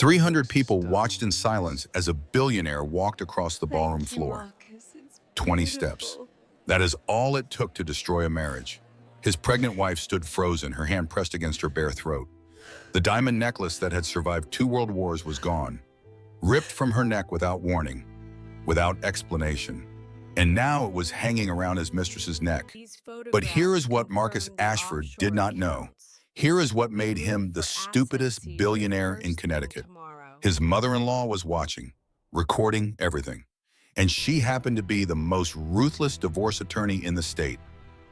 300 people watched in silence as a billionaire walked across the ballroom Thank you, floor. Marcus. It's 20 steps. beautiful. That is all it took to destroy a marriage. His pregnant wife stood frozen, her hand pressed against her bare throat. The diamond necklace that had survived 2 world wars was gone, ripped from her neck without warning, without explanation. And now it was hanging around his mistress's neck. These But here photographs is what Marcus confirm the Ashford did offshore not know. accounts. Here is what We made look him the for assets stupidest seizure billionaire in first thing Connecticut. tomorrow. His mother-in-law was watching, recording everything. And she happened to be the most ruthless divorce attorney in the state.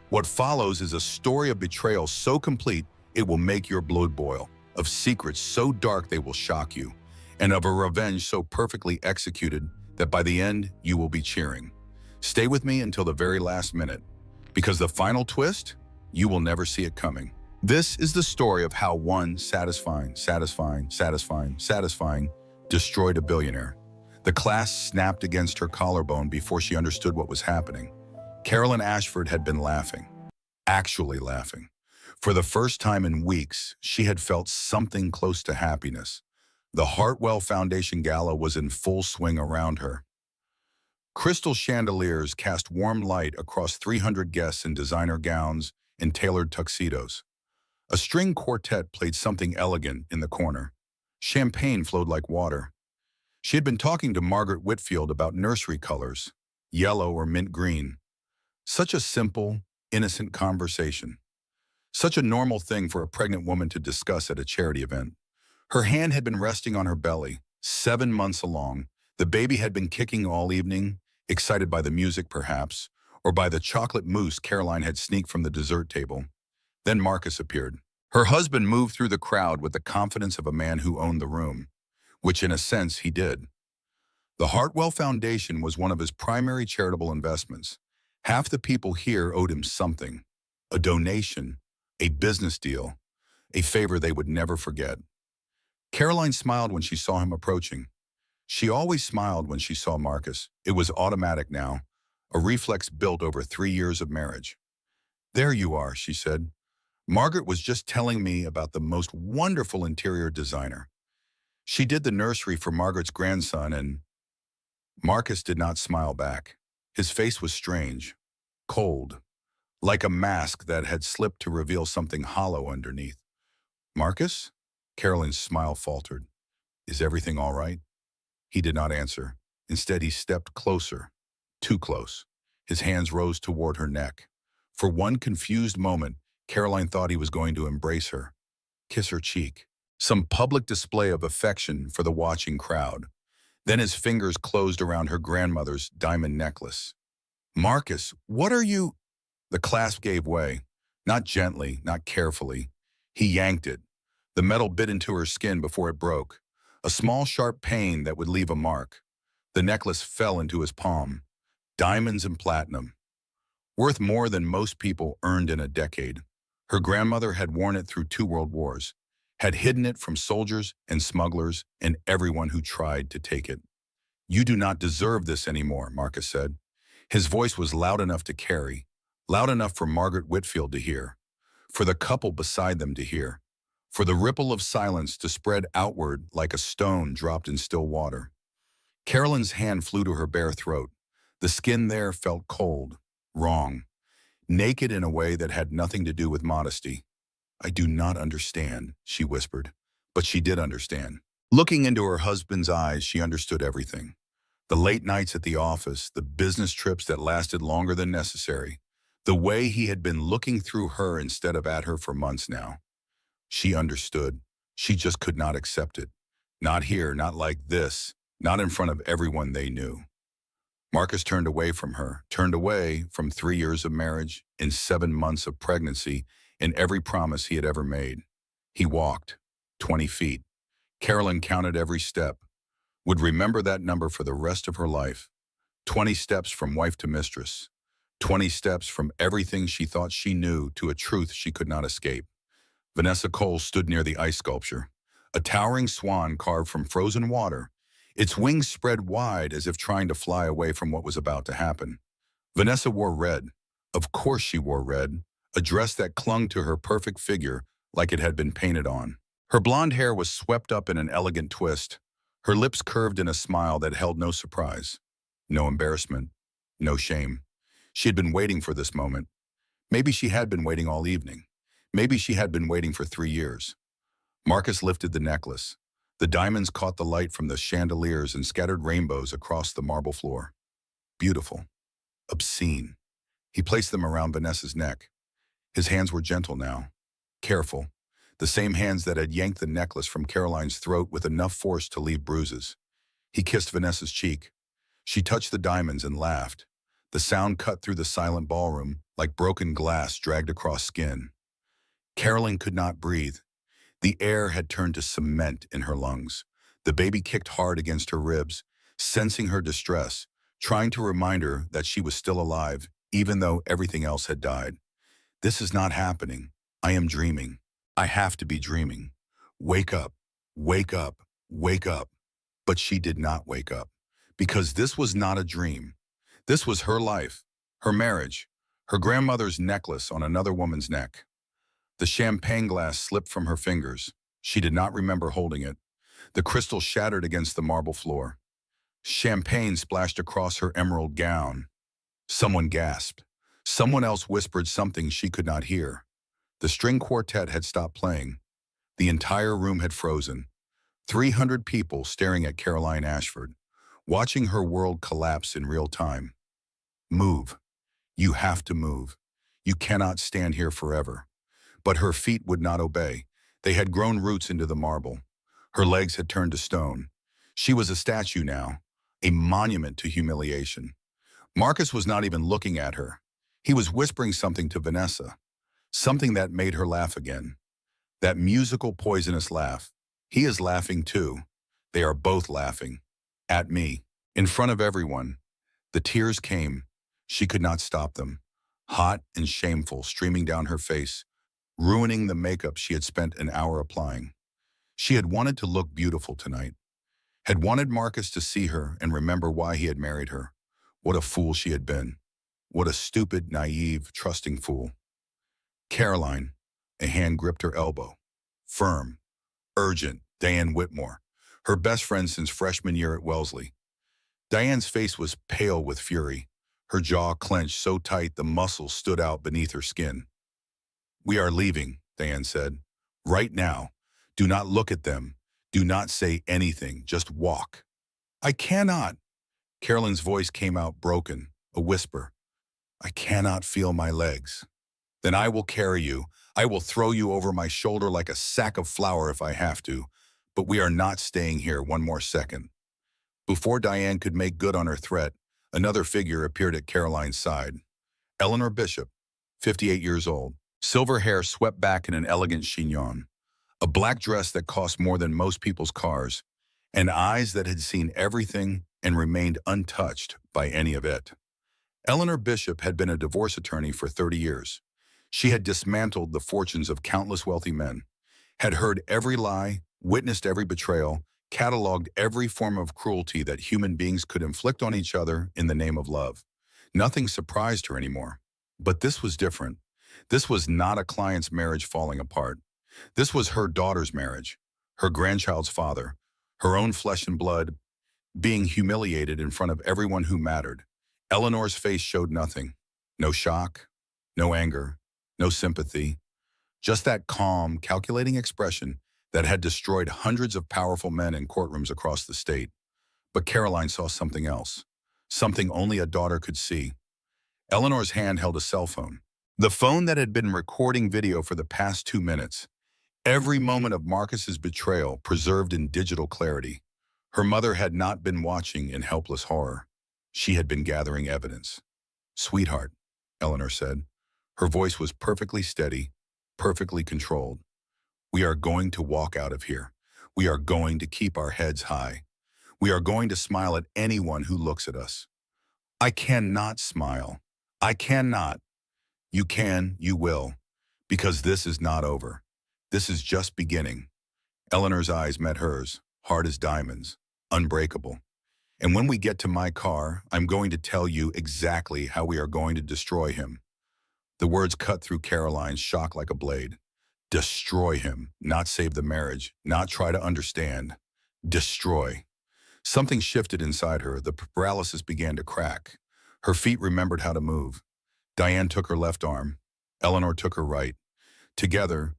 What follows is a story of betrayal so complete it will make your blood boil, of secrets so dark they will shock you, and of a revenge so perfectly executed that by the end you will be cheering. Stay with me until the very last minute, because the final twist, you will never see it coming. This is the story of how one satisfying destroyed a billionaire. The clasp snapped against her collarbone before she understood what was happening. Carolyn Ashford had been laughing, actually laughing. For the first time in weeks, she had felt something close to happiness. The Hartwell Foundation Gala was in full swing around her. Crystal chandeliers cast warm light across 300 guests in designer gowns and tailored tuxedos. A string quartet played something elegant in the corner. Champagne flowed like water. She had been talking to Margaret Whitfield about nursery colors, yellow or mint green. Such a simple, innocent conversation. Such a normal thing for a pregnant woman to discuss at a charity event. Her hand had been resting on her belly, 7 months along. The baby had been kicking all evening, excited by the music perhaps, or by the chocolate mousse Caroline had sneaked from the dessert table. Then Marcus appeared. Her husband moved through the crowd with the confidence of a man who owned the room, which in a sense he did. The Hartwell Foundation was one of his primary charitable investments. Half the people here owed him something, a donation, a business deal, a favor they would never forget. Caroline smiled when she saw him approaching. She always smiled when she saw Marcus. It was automatic now, a reflex built over 3 years of marriage. "There you are," she said. "Margaret was just telling me about the most wonderful interior designer. She did the nursery for Margaret's grandson and—" Marcus did not smile back. His face was strange, cold, like a mask that had slipped to reveal something hollow underneath. "Marcus?" Carolyn's smile faltered. "Is everything all right?" He did not answer. Instead, he stepped closer, too close. His hands rose toward her neck. For one confused moment, Caroline thought he was going to embrace her, kiss her cheek, some public display of affection for the watching crowd. Then his fingers closed around her grandmother's diamond necklace. "Marcus, what are you—" The clasp gave way, not gently, not carefully. He yanked it. The metal bit into her skin before it broke, a small sharp pain that would leave a mark. The necklace fell into his palm, diamonds and platinum, worth more than most people earned in a decade. Her grandmother had worn it through 2 world wars, had hidden it from soldiers and smugglers and everyone who tried to take it. "You do not deserve this anymore," Marcus said. His voice was loud enough to carry, loud enough for Margaret Whitfield to hear, for the couple beside them to hear, for the ripple of silence to spread outward like a stone dropped in still water. Carolyn's hand flew to her bare throat. The skin there felt cold, wrong, naked in a way that had nothing to do with modesty. "I do not understand," she whispered, but she did understand. Looking into her husband's eyes, she understood everything. The late nights at the office, the business trips that lasted longer than necessary, the way he had been looking through her instead of at her for months now. She understood. She just could not accept it. Not here, not like this, not in front of everyone they knew. Marcus turned away from her, turned away from 3 years of marriage, and 7 months of pregnancy, and every promise he had ever made. He walked 20 feet. Carolyn counted every step, would remember that number for the rest of her life. 20 steps from wife to mistress. 20 steps from everything she thought she knew to a truth she could not escape. Vanessa Cole stood near the ice sculpture, a towering swan carved from frozen water, its wings spread wide as if trying to fly away from what was about to happen. Vanessa wore red. Of course she wore red, a dress that clung to her perfect figure like it had been painted on. Her blonde hair was swept up in an elegant twist, her lips curved in a smile that held no surprise, no embarrassment, no shame. She had been waiting for this moment. Maybe she had been waiting all evening. Maybe she had been waiting for 3 years. Marcus lifted the necklace. The diamonds caught the light from the chandeliers and scattered rainbows across the marble floor. Beautiful. Obscene. He placed them around Vanessa's neck. His hands were gentle now. Careful. The same hands that had yanked the necklace from Caroline's throat with enough force to leave bruises. He kissed Vanessa's cheek. She touched the diamonds and laughed. The sound cut through the silent ballroom like broken glass dragged across skin. Caroline could not breathe. The air had turned to cement in her lungs. The baby kicked hard against her ribs, sensing her distress, trying to remind her that she was still alive, even though everything else had died. This is not happening. I am dreaming. I have to be dreaming. Wake up, wake up, wake up. But she did not wake up, because this was not a dream. This was her life, her marriage, her grandmother's necklace on another woman's neck. The champagne glass slipped from her fingers. She did not remember holding it. The crystal shattered against the marble floor. Champagne splashed across her emerald gown. Someone gasped. Someone else whispered something she could not hear. The string quartet had stopped playing. The entire room had frozen. 300 people staring at Caroline Ashford, watching her world collapse in real time. Move. You have to move. You cannot stand here forever. But her feet would not obey. They had grown roots into the marble. Her legs had turned to stone. She was a statue now, a monument to humiliation. Marcus was not even looking at her. He was whispering something to Vanessa, something that made her laugh again. That musical, poisonous laugh. He is laughing too. They are both laughing. At me. In front of everyone. The tears came. She could not stop them. Hot and shameful, streaming down her face, ruining the makeup she had spent an hour applying. She had wanted to look beautiful tonight. Had wanted Marcus to see her and remember why he had married her. What a fool she had been. What a stupid, naive, trusting fool. Caroline, a hand gripped her elbow. Firm, urgent, Diane Whitmore, her best friend since freshman year at Wellesley. Diane's face was pale with fury. Her jaw clenched so tight the muscles stood out beneath her skin. We are leaving, Diane said. Right now. Do not look at them. Do not say anything. Just walk. I cannot. Caroline's voice came out broken, a whisper. I cannot feel my legs. Then I will carry you. I will throw you over my shoulder like a sack of flour if I have to. But we are not staying here one more second. Before Diane could make good on her threat, another figure appeared at Caroline's side. Eleanor Bishop, 58 years old. Silver hair swept back in an elegant chignon. A black dress that cost more than most people's cars. And eyes that had seen everything and remained untouched by any of it. Eleanor Bishop had been a divorce attorney for 30 years. She had dismantled the fortunes of countless wealthy men, had heard every lie, witnessed every betrayal, cataloged every form of cruelty that human beings could inflict on each other in the name of love. Nothing surprised her anymore. But this was different. This was not a client's marriage falling apart. This was her daughter's marriage, her grandchild's father, her own flesh and blood, being humiliated in front of everyone who mattered. Eleanor's face showed nothing. No shock, no anger, no sympathy. Just that calm, calculating expression that had destroyed hundreds of powerful men in courtrooms across the state. But Caroline saw something else, something only a daughter could see. Eleanor's hand held a cell phone. The phone that had been recording video for the past 2 minutes. Every moment of Marcus's betrayal preserved in digital clarity. Her mother had not been watching in helpless horror. She had been gathering evidence. Sweetheart, Eleanor said. Her voice was perfectly steady, perfectly controlled. We are going to walk out of here. We are going to keep our heads high. We are going to smile at anyone who looks at us. I cannot smile. I cannot. You can, you will, because this is not over. This is just beginning. Eleanor's eyes met hers, hard as diamonds, unbreakable. And when we get to my car, I'm going to tell you exactly how we are going to destroy him. The words cut through Caroline's shock like a blade. Destroy him, not save the marriage, not try to understand. Destroy. Something shifted inside her. The paralysis began to crack. Her feet remembered how to move. Diane took her left arm. Eleanor took her right. Together,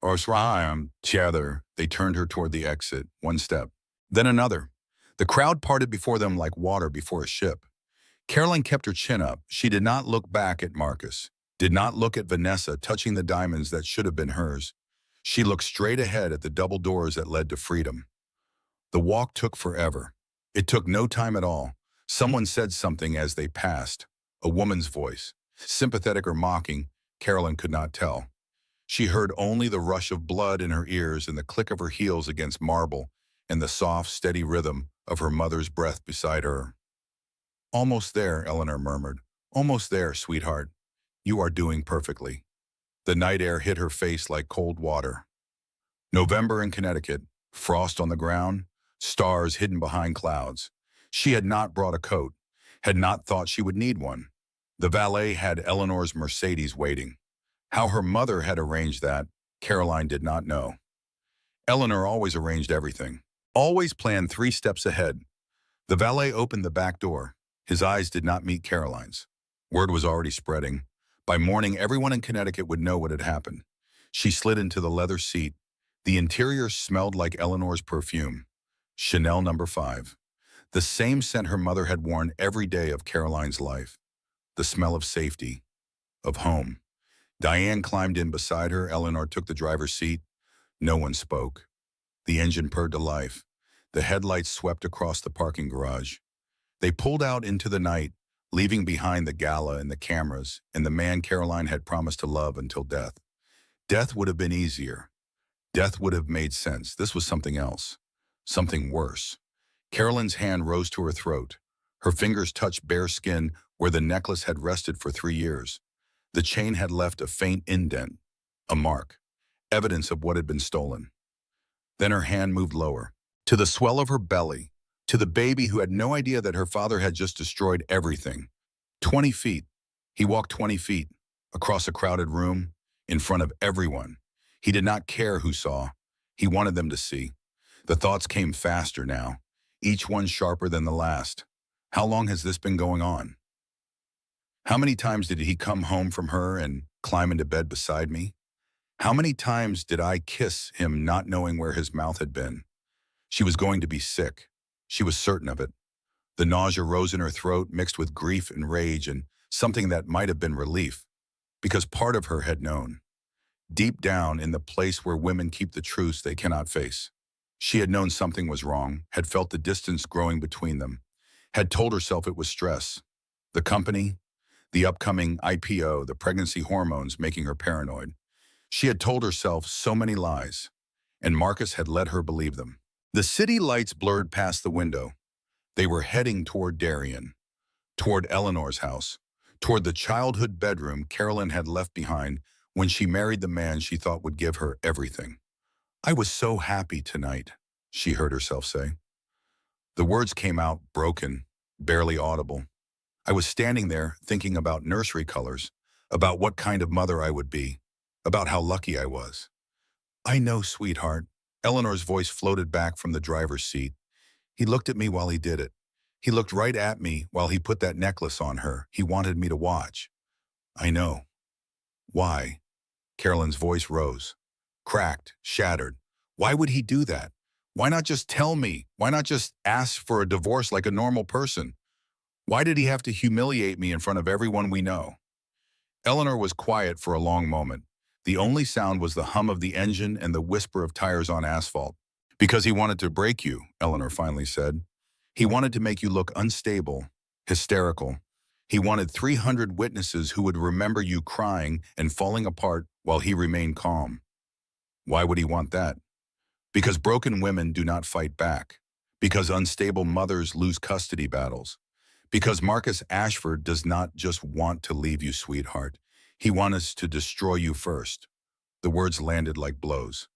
together, they turned her toward the exit, one step, then another. The crowd parted before them like water before a ship. Caroline kept her chin up. She did not look back at Marcus, did not look at Vanessa touching the diamonds that should have been hers. She looked straight ahead at the double doors that led to freedom. The walk took forever. It took no time at all. Someone said something as they passed. A woman's voice. Sympathetic or mocking, Caroline could not tell. She heard only the rush of blood in her ears and the click of her heels against marble and the soft, steady rhythm of her mother's breath beside her. Almost there, Eleanor murmured. Almost there, sweetheart. You are doing perfectly. The night air hit her face like cold water. November in Connecticut, frost on the ground, stars hidden behind clouds. She had not brought a coat, had not thought she would need one. The valet had Eleanor's Mercedes waiting. How her mother had arranged that, Caroline did not know. Eleanor always arranged everything, always planned 3 steps ahead. The valet opened the back door. His eyes did not meet Caroline's. Word was already spreading. By morning, everyone in Connecticut would know what had happened. She slid into the leather seat. The interior smelled like Eleanor's perfume. Chanel No. 5. The same scent her mother had worn every day of Caroline's life. The smell of safety, of home. Diane climbed in beside her. Eleanor took the driver's seat. No one spoke. The engine purred to life. The headlights swept across the parking garage. They pulled out into the night, leaving behind the gala and the cameras and the man Caroline had promised to love until death. Death would have been easier. Death would have made sense. This was something else. Something worse. Caroline's hand rose to her throat. Her fingers touched bare skin where the necklace had rested for 3 years. The chain had left a faint indent, a mark, evidence of what had been stolen. Then her hand moved lower, to the swell of her belly, to the baby who had no idea that her father had just destroyed everything. 20 feet. He walked 20 feet, across a crowded room, in front of everyone. He did not care who saw. He wanted them to see. The thoughts came faster now, each one sharper than the last. How long has this been going on? How many times did he come home from her and climb into bed beside me? How many times did I kiss him not knowing where his mouth had been? She was going to be sick. She was certain of it. The nausea rose in her throat, mixed with grief and rage and something that might have been relief, because part of her had known. Deep down in the place where women keep the truths they cannot face. She had known something was wrong, had felt the distance growing between them, had told herself it was stress. The company, the upcoming IPO, the pregnancy hormones making her paranoid. She had told herself so many lies, and Marcus had let her believe them. The city lights blurred past the window. They were heading toward Darien, toward Eleanor's house, toward the childhood bedroom Caroline had left behind when she married the man she thought would give her everything. I was so happy tonight, she heard herself say. The words came out broken, barely audible. I was standing there thinking about nursery colors, about what kind of mother I would be, about how lucky I was. I know, sweetheart. Eleanor's voice floated back from the driver's seat. He looked at me while he did it. He looked right at me while he put that necklace on her. He wanted me to watch. I know. Why? Caroline's voice rose, cracked, shattered. Why would he do that? Why not just tell me? Why not just ask for a divorce like a normal person? Why did he have to humiliate me in front of everyone we know? Eleanor was quiet for a long moment. The only sound was the hum of the engine and the whisper of tires on asphalt. Because he wanted to break you, Eleanor finally said. He wanted to make you look unstable, hysterical. He wanted 300 witnesses who would remember you crying and falling apart while he remained calm. Why would he want that? Because broken women do not fight back. Because unstable mothers lose custody battles. Because Marcus Ashford does not just want to leave you, sweetheart. He wants to destroy you first. The words landed like blows,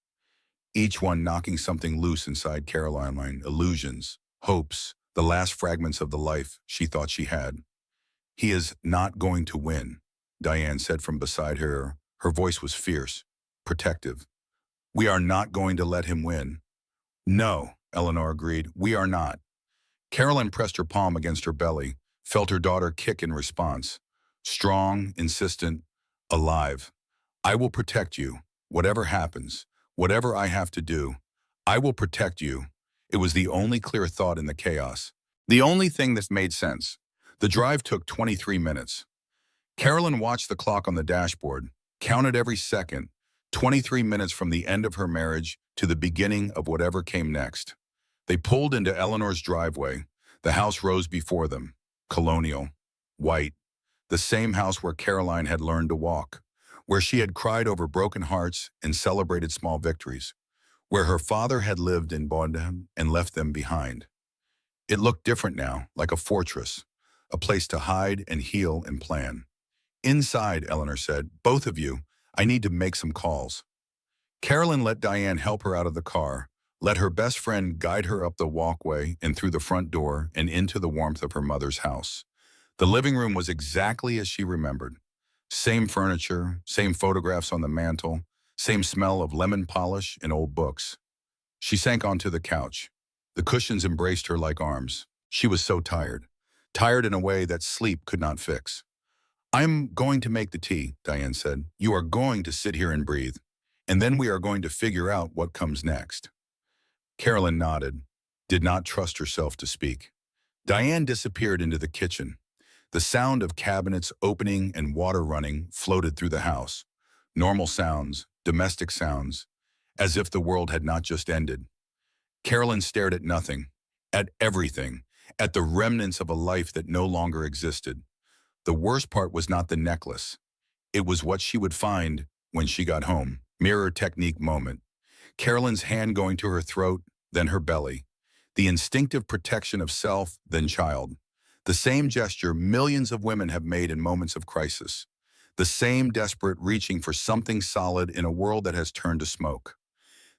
each one knocking something loose inside Caroline, illusions, hopes, the last fragments of the life she thought she had. He is not going to win, Diane said from beside her. Her voice was fierce. protective. We are not going to let him win. No, Eleanor agreed. We are not. Carolyn pressed her palm against her belly, felt her daughter kick in response. Strong, insistent, alive. I will protect you, whatever happens, whatever I have to do. I will protect you. It was the only clear thought in the chaos. The only thing that made sense. The drive took 23 minutes. Carolyn watched the clock on the dashboard, counted every second, 23 minutes from the end of her marriage to the beginning of whatever came next. They pulled into Eleanor's driveway. The house rose before them, colonial, white, the same house where Caroline had learned to walk, where she had cried over broken hearts and celebrated small victories, where her father had lived in Bondham and left them behind. It looked different now, like a fortress, a place to hide and heal and plan. Inside, Eleanor said, both of you, I need to make some calls. Carolyn let Diane help her out of the car, let her best friend guide her up the walkway and through the front door and into the warmth of her mother's house. The living room was exactly as she remembered. Same furniture, same photographs on the mantel, same smell of lemon polish and old books. She sank onto the couch. The cushions embraced her like arms. She was so tired. Tired in a way that sleep could not fix. I'm going to make the tea, Diane said. You are going to sit here and breathe. And then we are going to figure out what comes next. Carolyn nodded, did not trust herself to speak. Diane disappeared into the kitchen. The sound of cabinets opening and water running floated through the house. Normal sounds, domestic sounds, as if the world had not just ended. Carolyn stared at nothing, at everything, at the remnants of a life that no longer existed. The worst part was not the necklace. It was what she would find when she got home. Mirror technique moment. Carolyn's hand going to her throat, then her belly. The instinctive protection of self, then child. The same gesture millions of women have made in moments of crisis. The same desperate reaching for something solid in a world that has turned to smoke.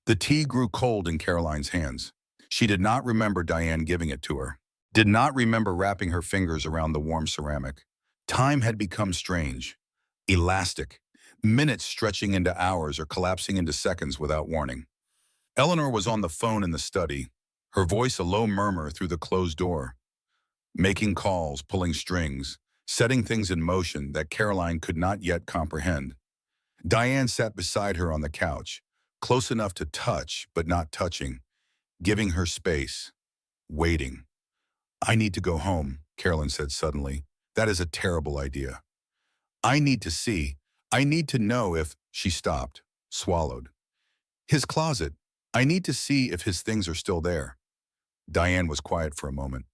The tea grew cold in Caroline's hands. She did not remember Diane giving it to her. Did not remember wrapping her fingers around the warm ceramic. Time had become strange, elastic, minutes stretching into hours or collapsing into seconds without warning. Eleanor was on the phone in the study, her voice a low murmur through the closed door, making calls, pulling strings, setting things in motion that Caroline could not yet comprehend. Diane sat beside her on the couch, close enough to touch but not touching, giving her space, waiting. I need to go home, Carolyn said suddenly. That is a terrible idea. I need to know if, she stopped, swallowed. His closet. I need to see if his things are still there. Diane was quiet for a moment.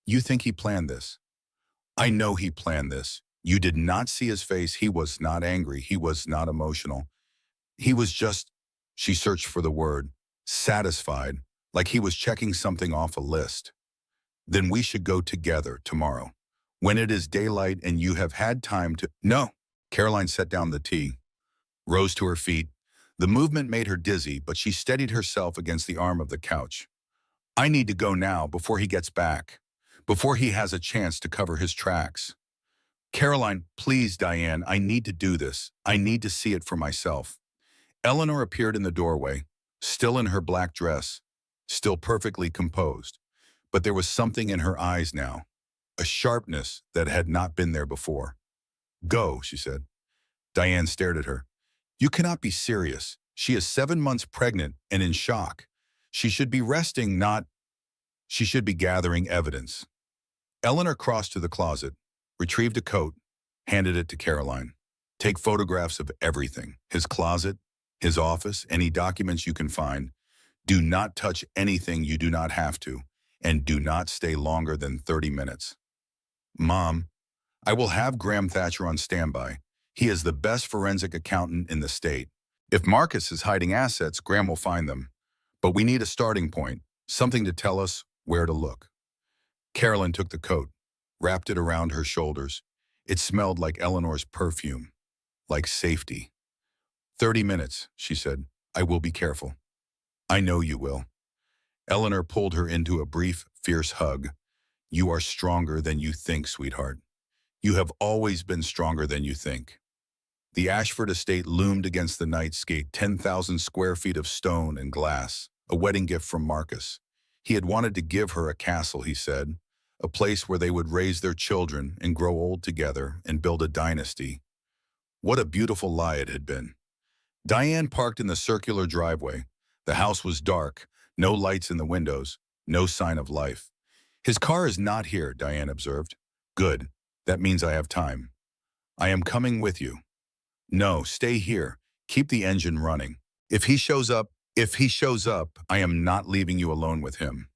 You think he planned this? I know he planned this. You did not see his face. He was not angry. He was not emotional. He was just, she searched for the word, satisfied, like he was checking something off a list. Then we should go together tomorrow, when it is daylight and you have had time to— No. Caroline set down the tea, rose to her feet. The movement made her dizzy, but she steadied herself against the arm of the couch. I need to go now before he gets back, before he has a chance to cover his tracks. Caroline, please, Diane, I need to do this. I need to see it for myself. Eleanor appeared in the doorway, still in her black dress, still perfectly composed. But there was something in her eyes now, a sharpness that had not been there before. Go, she said. Diane stared at her. You cannot be serious. She is 7 months pregnant and in shock. She should be resting, not— She should be gathering evidence. Eleanor crossed to the closet, retrieved a coat, handed it to Caroline. Take photographs of everything. His closet, his office, any documents you can find. Do not touch anything you do not have to, and do not stay longer than 30 minutes. Mom, I will have Graham Thatcher on standby. He is the best forensic accountant in the state. If Marcus is hiding assets, Graham will find them. But we need a starting point, something to tell us where to look. Carolyn took the coat, wrapped it around her shoulders. It smelled like Eleanor's perfume, like safety. 30 minutes, she said. I will be careful. I know you will. Eleanor pulled her into a brief, fierce hug. You are stronger than you think, sweetheart. You have always been stronger than you think. The Ashford estate loomed against the night sky, 10,000 square feet of stone and glass, a wedding gift from Marcus. He had wanted to give her a castle, he said, a place where they would raise their children and grow old together and build a dynasty. What a beautiful lie it had been. Diane parked in the circular driveway. The house was dark, no lights in the windows, no sign of life. His car is not here, Diane observed. Good. That means I have time. I am coming with you. No, stay here. Keep the engine running. If he shows up, I am not leaving you alone with him.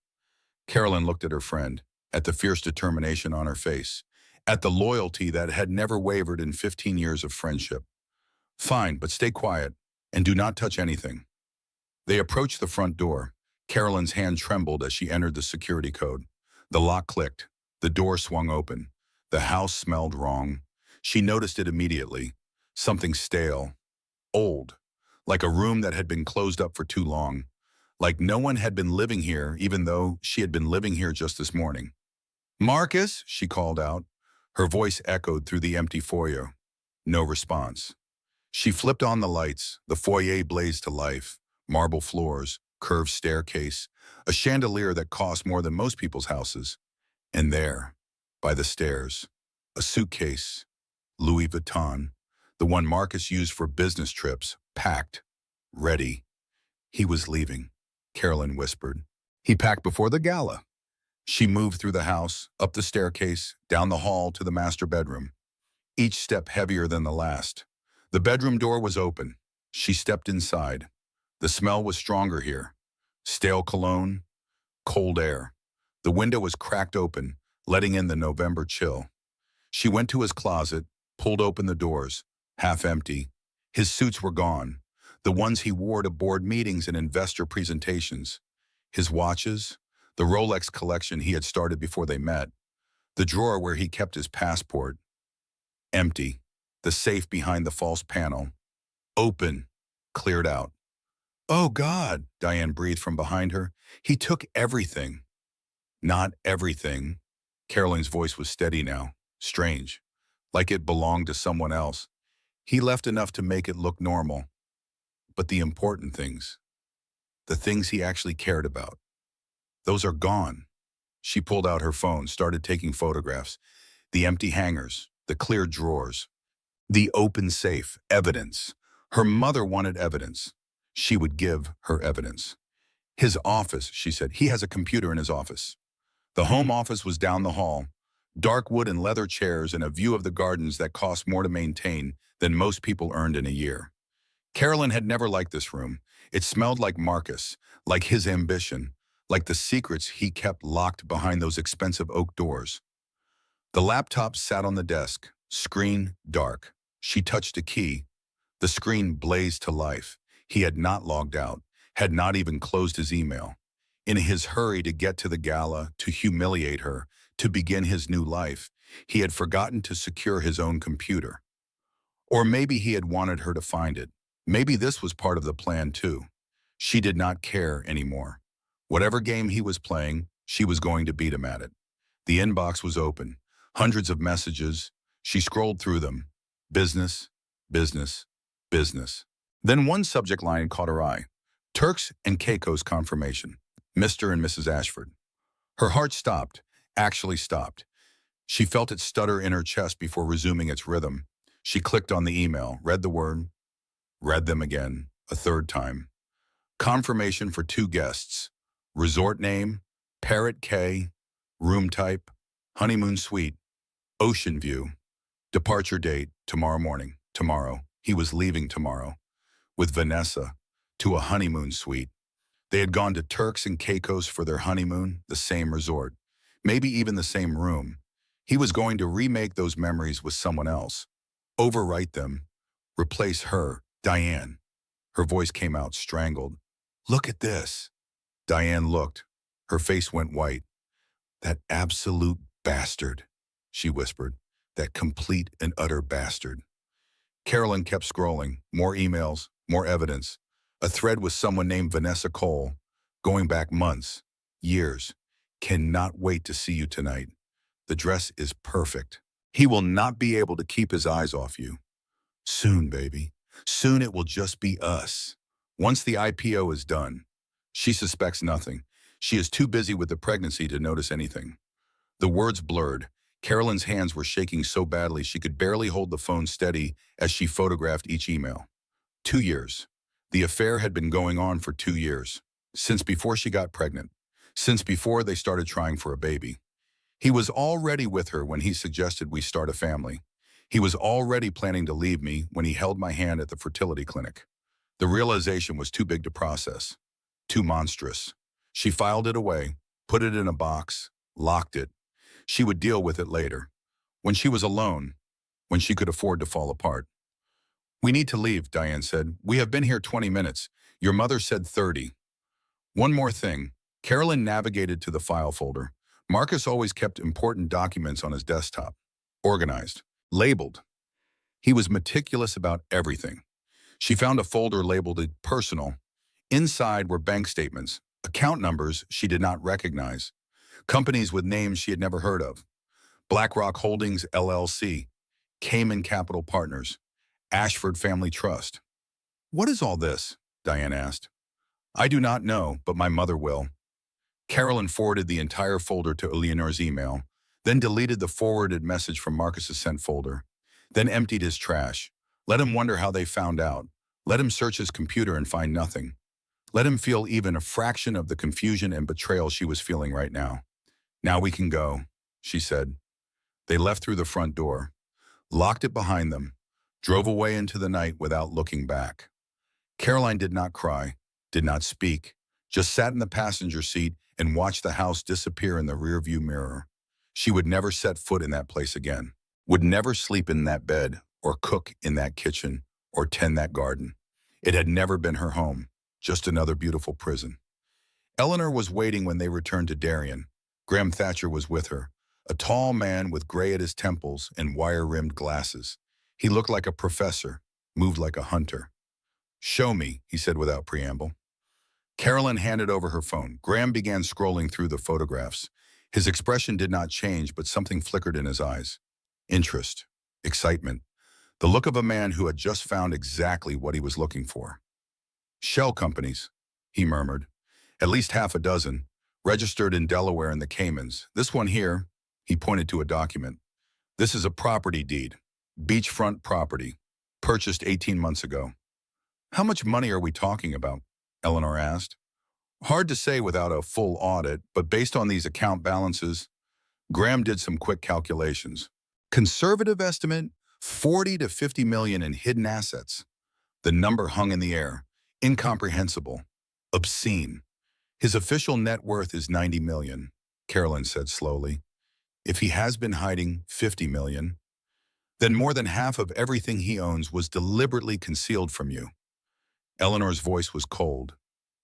Carolyn looked at her friend, at the fierce determination on her face, at the loyalty that had never wavered in 15 years of friendship. Fine, but stay quiet, and do not touch anything. They approached the front door. Carolyn's hand trembled as she entered the security code. The lock clicked. The door swung open. The house smelled wrong. She noticed it immediately. Something stale, old, like a room that had been closed up for too long, like no one had been living here even though she had been living here just this morning. Marcus, she called out. Her voice echoed through the empty foyer. No response. She flipped on the lights. The foyer blazed to life. Marble floors, curved staircase, a chandelier that cost more than most people's houses. And there, by the stairs, a suitcase, Louis Vuitton, the one Marcus used for business trips, packed, ready. He was leaving, Carolyn whispered. He packed before the gala. She moved through the house, up the staircase, down the hall to the master bedroom, each step heavier than the last. The bedroom door was open. She stepped inside. The smell was stronger here. Stale cologne, cold air. The window was cracked open, letting in the November chill. She went to his closet, pulled open the doors, half empty. His suits were gone, the ones he wore to board meetings and investor presentations. His watches, the Rolex collection he had started before they met, the drawer where he kept his passport, empty. The safe behind the false panel, open, cleared out. Oh God, Diane breathed from behind her. He took everything. Not everything. Carolyn's voice was steady now, strange, like it belonged to someone else. He left enough to make it look normal. But the important things, the things he actually cared about, those are gone. She pulled out her phone, started taking photographs. The empty hangers, the clear drawers, the open safe, evidence. Her mother wanted evidence. She would give her evidence. His office, she said, he has a computer in his office. The home office was down the hall, dark wood and leather chairs and a view of the gardens that cost more to maintain than most people earned in a year. Carolyn had never liked this room. It smelled like Marcus, like his ambition, like the secrets he kept locked behind those expensive oak doors. The laptop sat on the desk, screen dark. She touched a key. The screen blazed to life. He had not logged out, had not even closed his email. In his hurry to get to the gala, to humiliate her, to begin his new life, he had forgotten to secure his own computer. Or maybe he had wanted her to find it. Maybe this was part of the plan too. She did not care anymore. Whatever game he was playing, she was going to beat him at it. The inbox was open. Hundreds of messages. She scrolled through them. Business, business, business. Then one subject line caught her eye. Turks and Caicos confirmation. Mr. and Mrs. Ashford. Her heart stopped, actually stopped. She felt it stutter in her chest before resuming its rhythm. She clicked on the email, read the word, read them again, a third time. Confirmation for 2 guests. Resort name, Parrot K, room type, honeymoon suite, ocean view. Departure date, tomorrow morning. Tomorrow. He was leaving tomorrow. With Vanessa, to a honeymoon suite. They had gone to Turks and Caicos for their honeymoon, the same resort. Maybe even the same room. He was going to remake those memories with someone else. Overwrite them. Replace her, Diane. Her voice came out strangled. Look at this. Diane looked. Her face went white. That absolute bastard, she whispered. That complete and utter bastard. Carolyn kept scrolling. More emails, more evidence. A thread with someone named Vanessa Cole, going back months, years. Cannot wait to see you tonight. The dress is perfect. He will not be able to keep his eyes off you. Soon, baby. Soon it will just be us. Once the IPO is done, she suspects nothing. She is too busy with the pregnancy to notice anything. The words blurred. Carolyn's hands were shaking so badly she could barely hold the phone steady as she photographed each email. 2 years. The affair had been going on for 2 years. Since before she got pregnant. Since before they started trying for a baby. He was already with her when he suggested we start a family. He was already planning to leave me when he held my hand at the fertility clinic. The realization was too big to process. Too monstrous. She filed it away, put it in a box, locked it. She would deal with it later. When she was alone, when she could afford to fall apart. We need to leave, Diane said. We have been here 20 minutes. Your mother said 30. One more thing. Carolyn navigated to the file folder. Marcus always kept important documents on his desktop. Organized. Labeled. He was meticulous about everything. She found a folder labeled personal. Inside were bank statements, account numbers she did not recognize, companies with names she had never heard of. BlackRock Holdings LLC, Cayman Capital Partners, Ashford Family Trust. What is all this? Diane asked. I do not know, but my mother will. Carolyn forwarded the entire folder to Eleanor's email, then deleted the forwarded message from Marcus's sent folder, then emptied his trash. Let him wonder how they found out. Let him search his computer and find nothing. Let him feel even a fraction of the confusion and betrayal she was feeling right now. Now we can go, she said. They left through the front door, locked it behind them, drove away into the night without looking back. Caroline did not cry, did not speak, just sat in the passenger seat and watched the house disappear in the rearview mirror. She would never set foot in that place again, would never sleep in that bed or cook in that kitchen or tend that garden. It had never been her home, just another beautiful prison. Eleanor was waiting when they returned to Darien. Graham Thatcher was with her, a tall man with gray at his temples and wire-rimmed glasses. He looked like a professor, moved like a hunter. Show me, he said without preamble. Carolyn handed over her phone. Graham began scrolling through the photographs. His expression did not change, but something flickered in his eyes. Interest, excitement, the look of a man who had just found exactly what he was looking for. Shell companies, he murmured. At least half a dozen, registered in Delaware and the Caymans. This one here, he pointed to a document. This is a property deed, beachfront property, purchased 18 months ago. How much money are we talking about? Eleanor asked. Hard to say without a full audit, but based on these account balances, Graham did some quick calculations. Conservative estimate, 40 to 50 million in hidden assets. The number hung in the air, incomprehensible, obscene. His official net worth is 90 million, Carolyn said slowly. If he has been hiding 50 million, then more than half of everything he owns was deliberately concealed from you. Eleanor's voice was cold,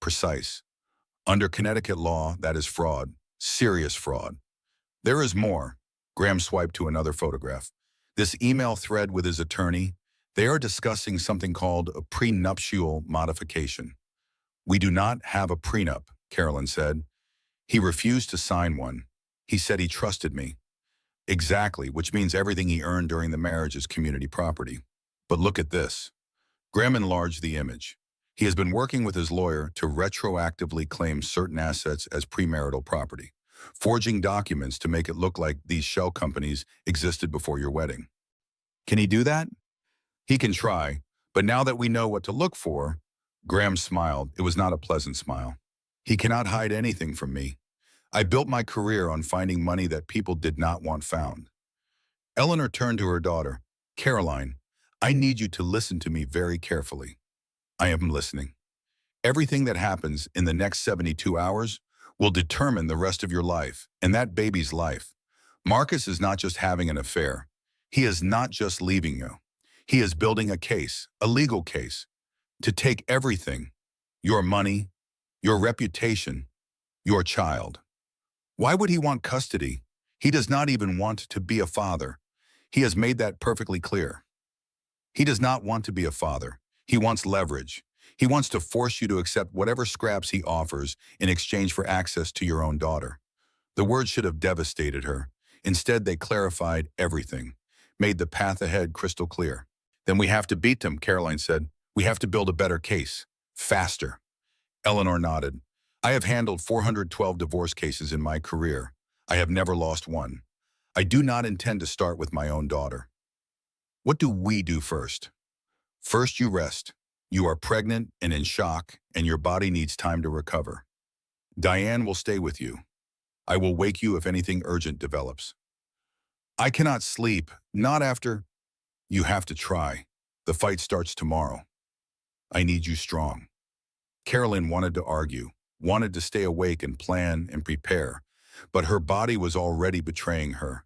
precise. Under Connecticut law, that is fraud, serious fraud. There is more. Graham swiped to another photograph. This email thread with his attorney, they are discussing something called a prenuptial modification. We do not have a prenup, Carolyn said. He refused to sign one. He said he trusted me. Exactly, which means everything he earned during the marriage is community property. But look at this. Graham enlarged the image. He has been working with his lawyer to retroactively claim certain assets as premarital property, forging documents to make it look like these shell companies existed before your wedding. Can he do that? He can try, but now that we know what to look for, Graham smiled. It was not a pleasant smile. He cannot hide anything from me. I built my career on finding money that people did not want found. Eleanor turned to her daughter. Caroline, I need you to listen to me very carefully. I am listening. Everything that happens in the next 72 hours will determine the rest of your life and that baby's life. Marcus is not just having an affair. He is not just leaving you. He is building a case, a legal case, to take everything, your money, your reputation, your child. Why would he want custody? He does not even want to be a father. He has made that perfectly clear. He does not want to be a father. He wants leverage. He wants to force you to accept whatever scraps he offers in exchange for access to your own daughter. The words should have devastated her. Instead, they clarified everything, made the path ahead crystal clear. Then we have to beat them, Caroline said. We have to build a better case. Faster. Eleanor nodded. I have handled 412 divorce cases in my career. I have never lost one. I do not intend to start with my own daughter. What do we do first? First, you rest. You are pregnant and in shock, and your body needs time to recover. Diane will stay with you. I will wake you if anything urgent develops. I cannot sleep, not after. You have to try. The fight starts tomorrow. I need you strong. Carolyn wanted to argue, wanted to stay awake and plan and prepare, but her body was already betraying her.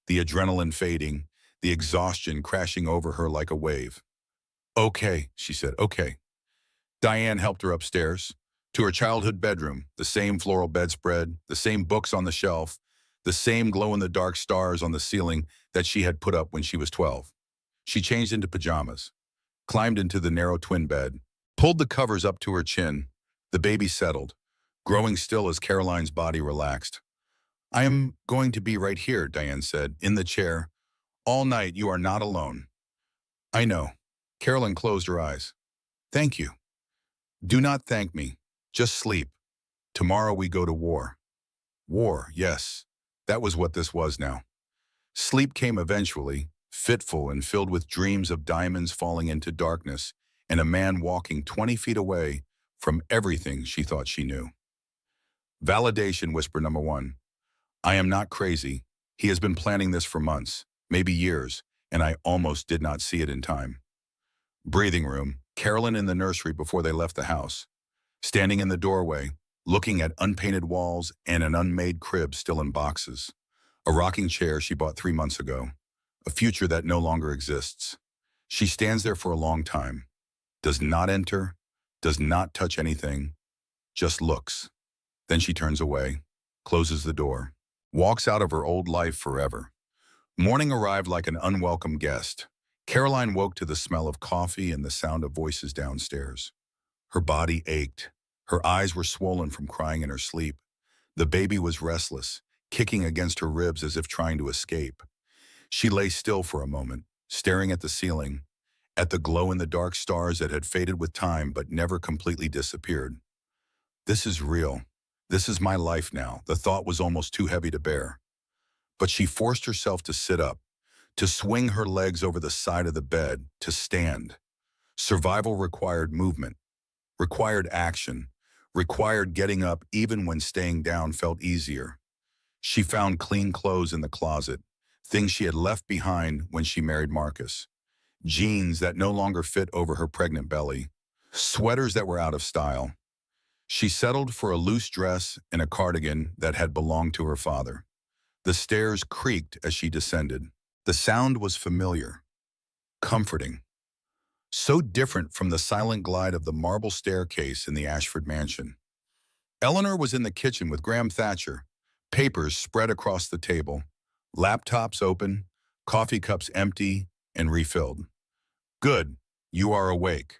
The adrenaline fading, the exhaustion crashing over her like a wave. Okay, she said, okay. Diane helped her upstairs, to her childhood bedroom, the same floral bedspread, the same books on the shelf, the same glow-in-the-dark stars on the ceiling that she had put up when she was 12. She changed into pajamas, climbed into the narrow twin bed, pulled the covers up to her chin. The baby settled, growing still as Caroline's body relaxed. I am going to be right here, Diane said, in the chair. All night you are not alone. I know. Caroline closed her eyes. Thank you. Do not thank me. Just sleep. Tomorrow we go to war. War, yes. That was what this was now. Sleep came eventually, fitful and filled with dreams of diamonds falling into darkness and a man walking 20 feet away from everything she thought she knew. Validation whisper number 1. I am not crazy. He has been planning this for months, maybe years, and I almost did not see it in time. Breathing room, Carolyn in the nursery before they left the house. Standing in the doorway, looking at unpainted walls and an unmade crib still in boxes. A rocking chair she bought 3 months ago. A future that no longer exists. She stands there for a long time. Does not enter, does not touch anything, just looks. Then she turns away, closes the door, walks out of her old life forever. Morning arrived like an unwelcome guest. Caroline woke to the smell of coffee and the sound of voices downstairs. Her body ached. Her eyes were swollen from crying in her sleep. The baby was restless, kicking against her ribs as if trying to escape. She lay still for a moment, staring at the ceiling, at the glow-in-the-dark stars that had faded with time but never completely disappeared. This is real. This is my life now. The thought was almost too heavy to bear. But she forced herself to sit up, to swing her legs over the side of the bed, to stand. Survival required movement, required action, required getting up even when staying down felt easier. She found clean clothes in the closet, things she had left behind when she married Marcus. Jeans that no longer fit over her pregnant belly, sweaters that were out of style. She settled for a loose dress and a cardigan that had belonged to her father. The stairs creaked as she descended. The sound was familiar, comforting. So different from the silent glide of the marble staircase in the Ashford mansion. Eleanor was in the kitchen with Graham Thatcher, papers spread across the table, laptops open, coffee cups empty and refilled. Good, you are awake.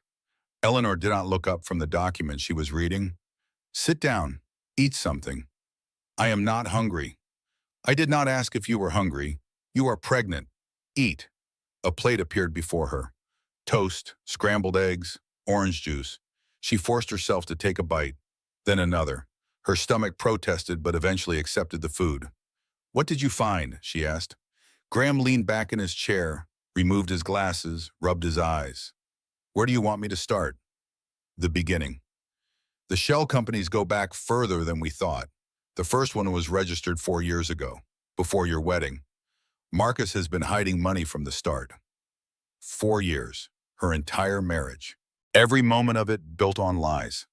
Eleanor did not look up from the document she was reading. Sit down, eat something. I am not hungry. I did not ask if you were hungry. You are pregnant. Eat. A plate appeared before her. Toast, scrambled eggs, orange juice. She forced herself to take a bite, then another. Her stomach protested but eventually accepted the food. What did you find? She asked. Graham leaned back in his chair, removed his glasses, rubbed his eyes. Where do you want me to start? The beginning. The shell companies go back further than we thought. The first one was registered 4 years ago, before your wedding. Marcus has been hiding money from the start. 4 years, her entire marriage. Every moment of it built on lies.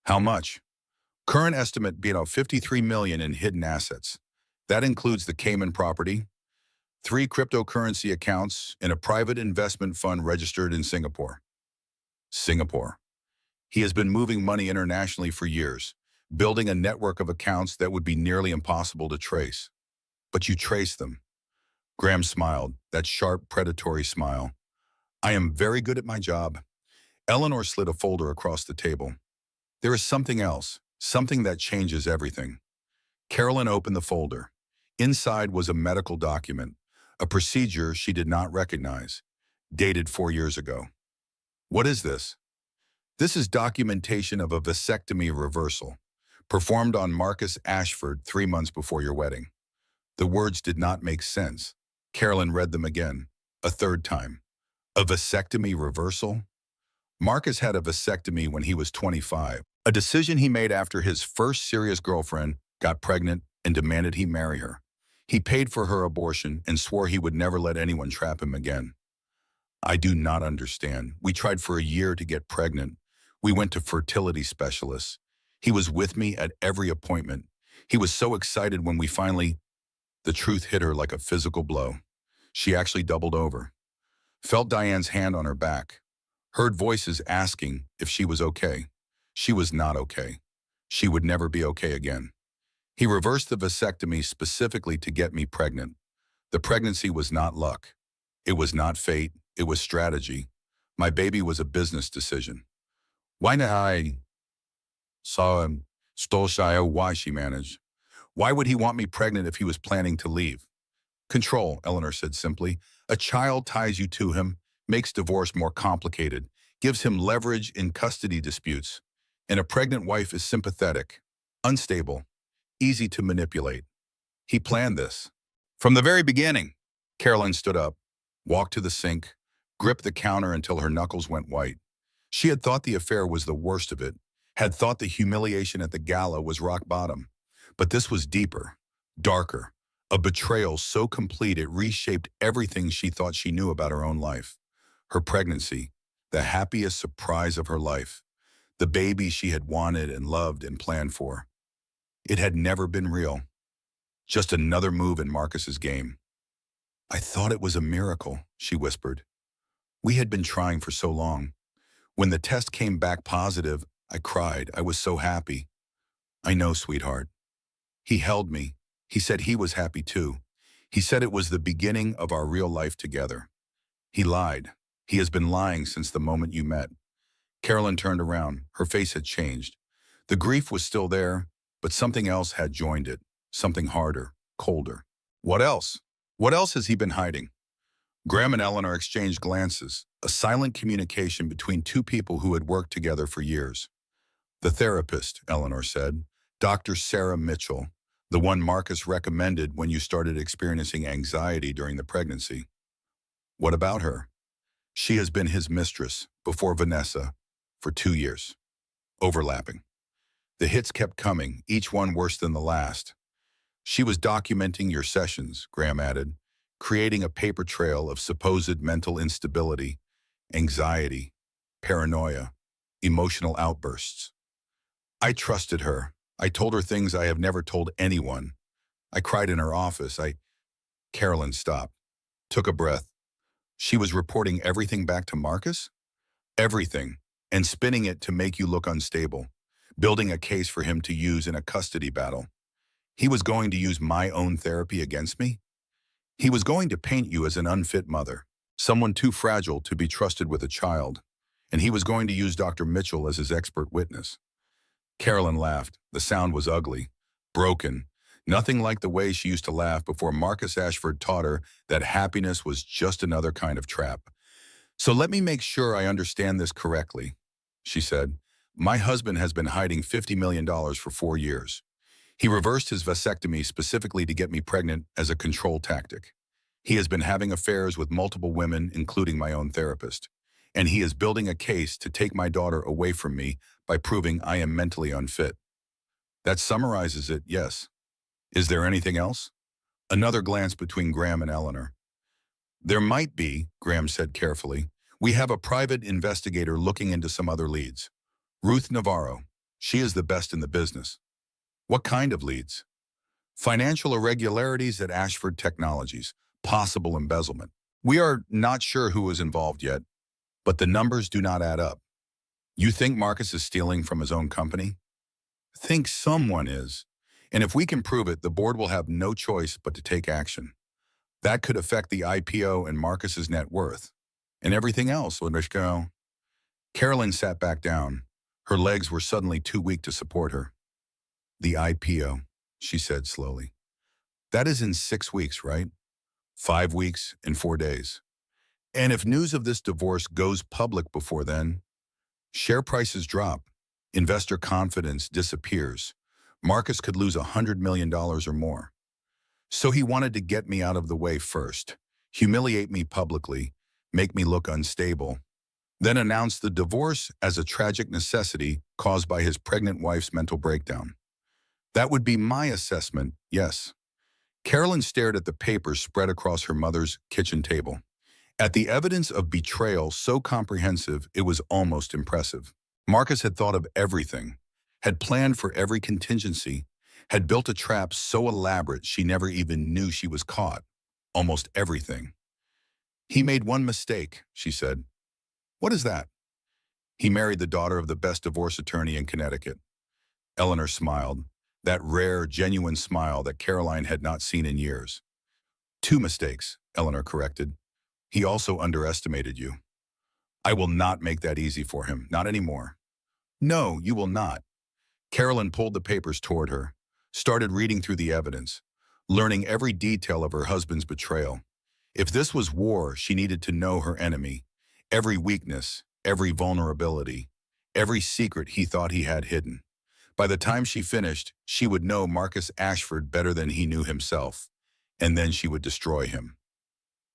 How much? Current estimate being about $53 million in hidden assets. That includes the Cayman property, 3 cryptocurrency accounts, and a private investment fund registered in Singapore. Singapore. He has been moving money internationally for years, building a network of accounts that would be nearly impossible to trace. But you trace them. Graham smiled, that sharp, predatory smile. I am very good at my job. Eleanor slid a folder across the table. There is something else, something that changes everything. Carolyn opened the folder. Inside was a medical document, a procedure she did not recognize. dated 4 years ago. What is this? This is documentation of a vasectomy reversal, performed on Marcus Ashford 3 months before your wedding. The words did not make sense. Carolyn read them again, a third time. A vasectomy reversal? Marcus had a vasectomy when he was 25, a decision he made after his first serious girlfriend got pregnant and demanded he marry her. He paid for her abortion and swore he would never let anyone trap him again. I do not understand. We tried for a year to get pregnant. We went to fertility specialists. He was with me at every appointment. He was so excited when we finally... The truth hit her like a physical blow. She actually doubled over, felt Diane's hand on her back, heard voices asking if she was okay. She was not okay. She would never be okay again. He reversed the vasectomy specifically to get me pregnant. The pregnancy was not luck. It was not fate. It was strategy. My baby was a business decision. Why not I saw him, stole Shia, why she managed. Why would he want me pregnant if he was planning to leave? Control, Eleanor said simply. A child ties you to him, makes divorce more complicated, gives him leverage in custody disputes. And a pregnant wife is sympathetic, unstable, easy to manipulate. He planned this. From the very beginning. Carolyn stood up, walked to the sink, gripped the counter until her knuckles went white. She had thought the affair was the worst of it, had thought the humiliation at the gala was rock bottom. But this was deeper, darker, a betrayal so complete it reshaped everything she thought she knew about her own life. Her pregnancy, the happiest surprise of her life, the baby she had wanted and loved and planned for. It had never been real, just another move in Marcus's game. I thought it was a miracle, she whispered. We had been trying for so long. When the test came back positive, I cried. I was so happy. I know, sweetheart. He held me. He said he was happy too. He said it was the beginning of our real life together. He lied. He has been lying since the moment you met. Carolyn turned around. Her face had changed. The grief was still there, but something else had joined it. Something harder, colder. What else? What else has he been hiding? Graham and Eleanor exchanged glances, a silent communication between two people who had worked together for years. The therapist, Eleanor said, Dr. Sarah Mitchell, the one Marcus recommended when you started experiencing anxiety during the pregnancy. What about her? She has been his mistress, before Vanessa, for 2 years. Overlapping. The hits kept coming, each one worse than the last. She was documenting your sessions, Graham added, creating a paper trail of supposed mental instability, anxiety, paranoia, emotional outbursts. I trusted her. I told her things I have never told anyone. I cried in her office. Carolyn stopped, took a breath. She was reporting everything back to Marcus? Everything, and spinning it to make you look unstable, building a case for him to use in a custody battle. He was going to use my own therapy against me? He was going to paint you as an unfit mother, someone too fragile to be trusted with a child, and he was going to use Dr. Mitchell as his expert witness. Carolyn laughed. The sound was ugly, broken, nothing like the way she used to laugh before Marcus Ashford taught her that happiness was just another kind of trap. So let me make sure I understand this correctly, she said. My husband has been hiding $50 million for 4 years. He reversed his vasectomy specifically to get me pregnant as a control tactic. He has been having affairs with multiple women, including my own therapist. And he is building a case to take my daughter away from me by proving I am mentally unfit. That summarizes it, yes. Is there anything else? Another glance between Graham and Eleanor. There might be, Graham said carefully. We have a private investigator looking into some other leads. Ruth Navarro. She is the best in the business. What kind of leads? Financial irregularities at Ashford Technologies, possible embezzlement. We are not sure who is involved yet, but the numbers do not add up. You think Marcus is stealing from his own company? Think someone is. And if we can prove it, the board will have no choice but to take action. That could affect the IPO and Marcus's net worth. And everything else, Lindrishko. Carolyn sat back down. Her legs were suddenly too weak to support her. The IPO, she said slowly. That is in 6 weeks, right? 5 weeks and 4 days. And if news of this divorce goes public before then, share prices drop, investor confidence disappears. Marcus could lose $100 million or more. So he wanted to get me out of the way first, humiliate me publicly, make me look unstable, then announce the divorce as a tragic necessity caused by his pregnant wife's mental breakdown. That would be my assessment, yes. Carolyn stared at the papers spread across her mother's kitchen table. At the evidence of betrayal so comprehensive it was almost impressive. Marcus had thought of everything, had planned for every contingency, had built a trap so elaborate she never even knew she was caught. Almost everything. He made one mistake, she said. What is that? He married the daughter of the best divorce attorney in Connecticut. Eleanor smiled, that rare, genuine smile that Caroline had not seen in years. Two mistakes, Eleanor corrected. He also underestimated you. I will not make that easy for him, not anymore. No, you will not. Carolyn pulled the papers toward her, started reading through the evidence, learning every detail of her husband's betrayal. If this was war, she needed to know her enemy, every weakness, every vulnerability, every secret he thought he had hidden. By the time she finished, she would know Marcus Ashford better than he knew himself, and then she would destroy him.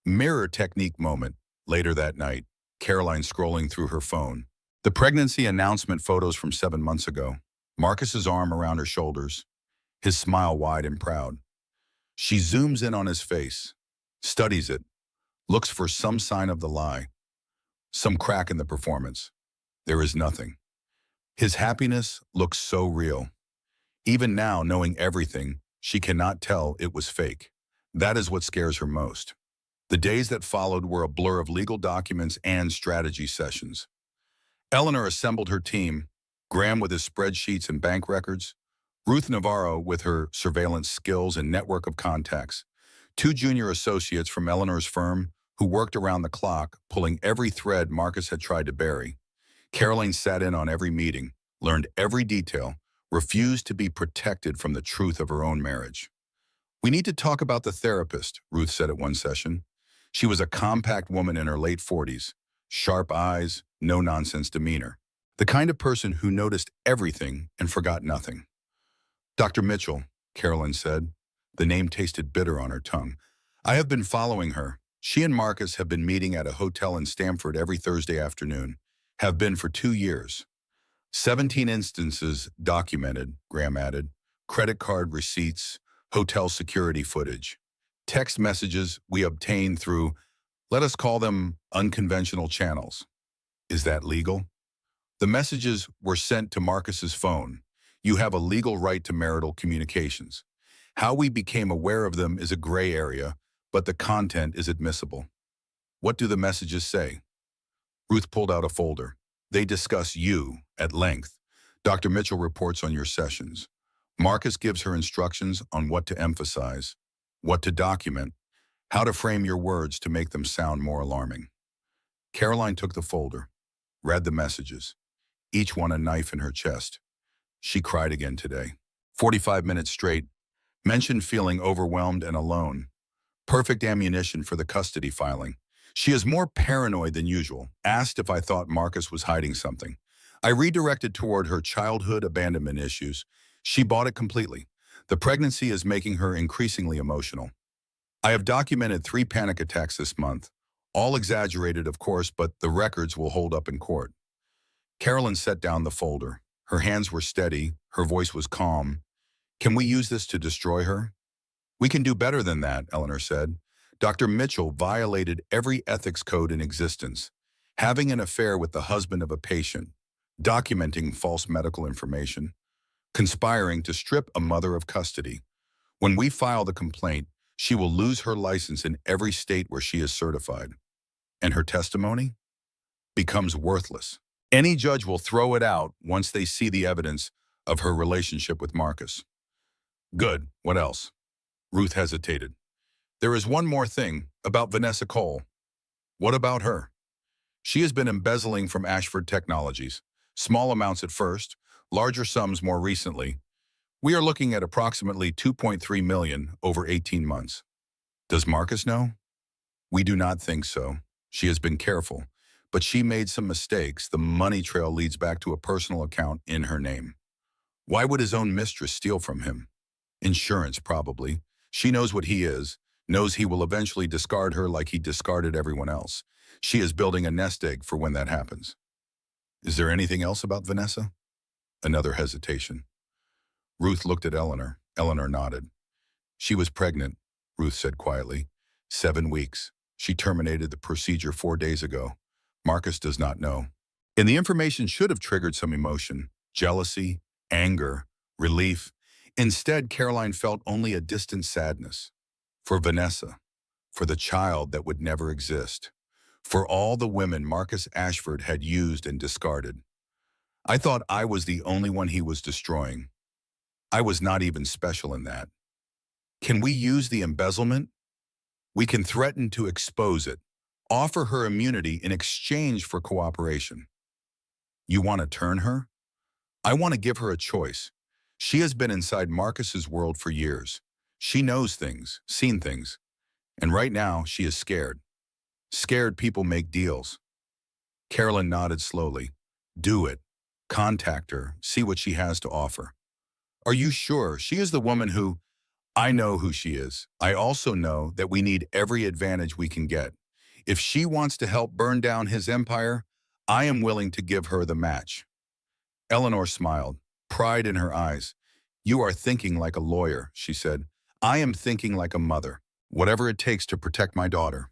Mirror technique moment. Later that night, Caroline scrolling through her phone. The pregnancy announcement photos from 7 months ago. Marcus's arm around her shoulders, his smile wide and proud. She zooms in on his face, studies it, looks for some sign of the lie, some crack in the performance. There is nothing. His happiness looks so real. Even now, knowing everything, she cannot tell it was fake. That is what scares her most. The days that followed were a blur of legal documents and strategy sessions. Eleanor assembled her team, Graham with his spreadsheets and bank records, Ruth Navarro with her surveillance skills and network of contacts, two junior associates from Eleanor's firm who worked around the clock, pulling every thread Marcus had tried to bury. Caroline sat in on every meeting, learned every detail, refused to be protected from the truth of her own marriage. We need to talk about the therapist, Ruth said at one session. She was a compact woman in her late 40s, sharp eyes, no-nonsense demeanor. The kind of person who noticed everything and forgot nothing. Dr. Mitchell, Caroline said. The name tasted bitter on her tongue. I have been following her. She and Marcus have been meeting at a hotel in Stamford every Thursday afternoon. Have been for 2 years. 17 instances documented, Graham added. Credit card receipts, hotel security footage. Text messages we obtained through, let us call them unconventional channels. Is that legal? The messages were sent to Marcus's phone. You have a legal right to marital communications. How we became aware of them is a gray area, but the content is admissible. What do the messages say? Ruth pulled out a folder. They discuss you at length. Dr. Mitchell reports on your sessions. Marcus gives her instructions on what to emphasize, what to document, how to frame your words to make them sound more alarming. Caroline took the folder, read the messages, each one a knife in her chest. She cried again today. 45 minutes straight, mentioned feeling overwhelmed and alone. Perfect ammunition for the custody filing. She is more paranoid than usual, asked if I thought Marcus was hiding something. I redirected toward her childhood abandonment issues. She bought it completely. The pregnancy is making her increasingly emotional. I have documented 3 panic attacks this month, all exaggerated, of course, but the records will hold up in court. Carolyn set down the folder. Her hands were steady, her voice was calm. Can we use this to destroy her? We can do better than that, Eleanor said. Dr. Mitchell violated every ethics code in existence, having an affair with the husband of a patient, documenting false medical information, conspiring to strip a mother of custody. When we file the complaint, she will lose her license in every state where she is certified. And her testimony becomes worthless. Any judge will throw it out once they see the evidence of her relationship with Marcus. Good. What else? Ruth hesitated. There is one more thing about Vanessa Cole. What about her? She has been embezzling from Ashford Technologies, small amounts at first, larger sums more recently. We are looking at approximately $2.3 million over 18 months. Does Marcus know? We do not think so. She has been careful, but she made some mistakes. The money trail leads back to a personal account in her name. Why would his own mistress steal from him? Insurance, probably. She knows what he is, knows he will eventually discard her like he discarded everyone else. She is building a nest egg for when that happens. Is there anything else about Vanessa? Another hesitation. Ruth looked at Eleanor. Eleanor nodded. She was pregnant, Ruth said quietly. 7 weeks. She terminated the procedure 4 days ago. Marcus does not know. And the information should have triggered some emotion, jealousy, anger, relief. Instead, Caroline felt only a distant sadness. For Vanessa, for the child that would never exist, for all the women Marcus Ashford had used and discarded. I thought I was the only one he was destroying. I was not even special in that. Can we use the embezzlement? We can threaten to expose it, offer her immunity in exchange for cooperation. You want to turn her? I want to give her a choice. She has been inside Marcus's world for years. She knows things, seen things, and right now she is scared. Scared people make deals. Carolyn nodded slowly. Do it. Contact her, see what she has to offer. Are you sure? She is the woman who... I know who she is. I also know that we need every advantage we can get. If she wants to help burn down his empire, I am willing to give her the match. Eleanor smiled, pride in her eyes. You are thinking like a lawyer, she said. I am thinking like a mother. Whatever it takes to protect my daughter.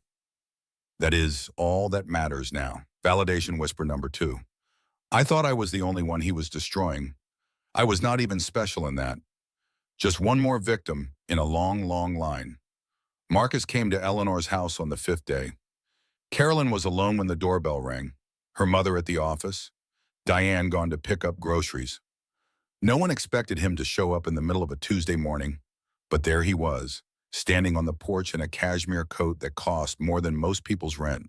That is all that matters now. Validation whisper number 2. I thought I was the only one he was destroying. I was not even special in that. Just one more victim in a long, long line. Marcus came to Eleanor's house on the 5th day. Carolyn was alone when the doorbell rang. Her mother at the office. Diane gone to pick up groceries. No one expected him to show up in the middle of a Tuesday morning, but there he was, standing on the porch in a cashmere coat that cost more than most people's rent,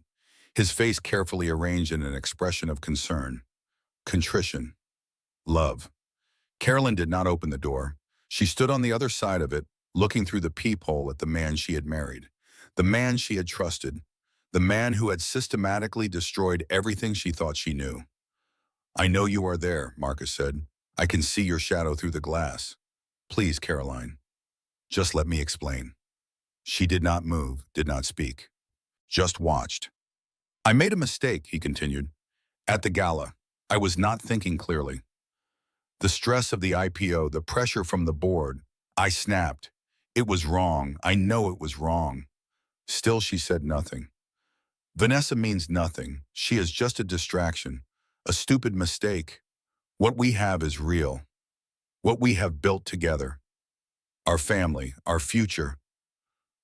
his face carefully arranged in an expression of concern, contrition, love. Carolyn did not open the door. She stood on the other side of it, looking through the peephole at the man she had married, the man she had trusted, the man who had systematically destroyed everything she thought she knew. I know you are there, Marcus said. I can see your shadow through the glass. Please, Caroline, just let me explain. She did not move, did not speak, just watched. I made a mistake, he continued. At the gala, I was not thinking clearly. The stress of the IPO, the pressure from the board, I snapped. It was wrong. I know it was wrong. Still, she said nothing. Vanessa means nothing. She is just a distraction, a stupid mistake. What we have is real. What we have built together. Our family, our future.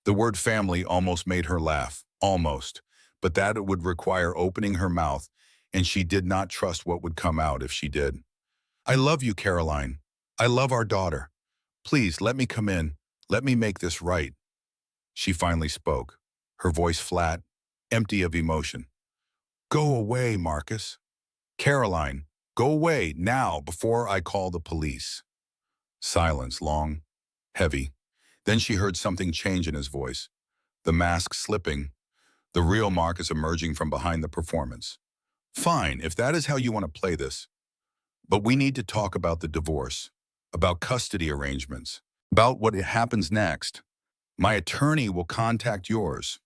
The word family almost made her laugh, almost, but that it would require opening her mouth, and she did not trust what would come out if she did. I love you, Caroline. I love our daughter. Please, let me come in. Let me make this right. She finally spoke, her voice flat, empty of emotion. Go away, Marcus. Caroline, go away now before I call the police. Silence, long, heavy. Then she heard something change in his voice. The mask slipping, the real Marcus emerging from behind the performance. Fine, if that is how you want to play this. But we need to talk about the divorce, about custody arrangements, about what happens next. My attorney will contact yours.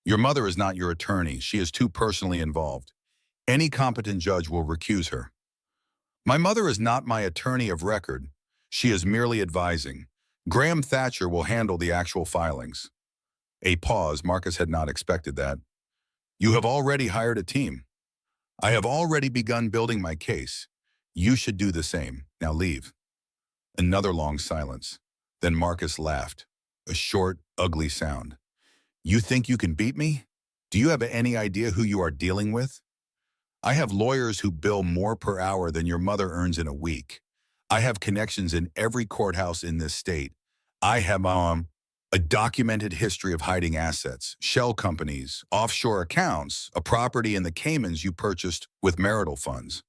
Your mother is not your attorney. She is too personally involved. Any competent judge will recuse her. My mother is not my attorney of record. She is merely advising. Graham Thatcher will handle the actual filings. A pause. Marcus had not expected that. You have already hired a team. I have already begun building my case. You should do the same. Now leave. Another long silence. Then Marcus laughed. A short, ugly sound. You think you can beat me? Do you have any idea who you are dealing with? I have lawyers who bill more per hour than your mother earns in a week. I have connections in every courthouse in this state. I have a documented history of hiding assets, shell companies, offshore accounts, a property in the Caymans you purchased with marital funds.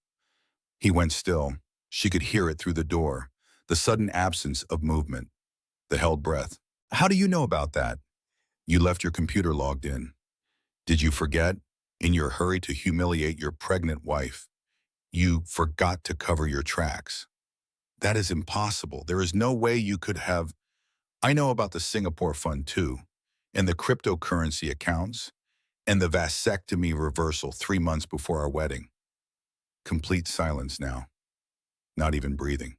He went still. She could hear it through the door, the sudden absence of movement, the held breath. How do you know about that? You left your computer logged in. Did you forget? In your hurry to humiliate your pregnant wife, you forgot to cover your tracks. That is impossible. There is no way you could have. I know about the Singapore fund too, and the cryptocurrency accounts, and the vasectomy reversal 3 months before our wedding. Complete silence now, not even breathing.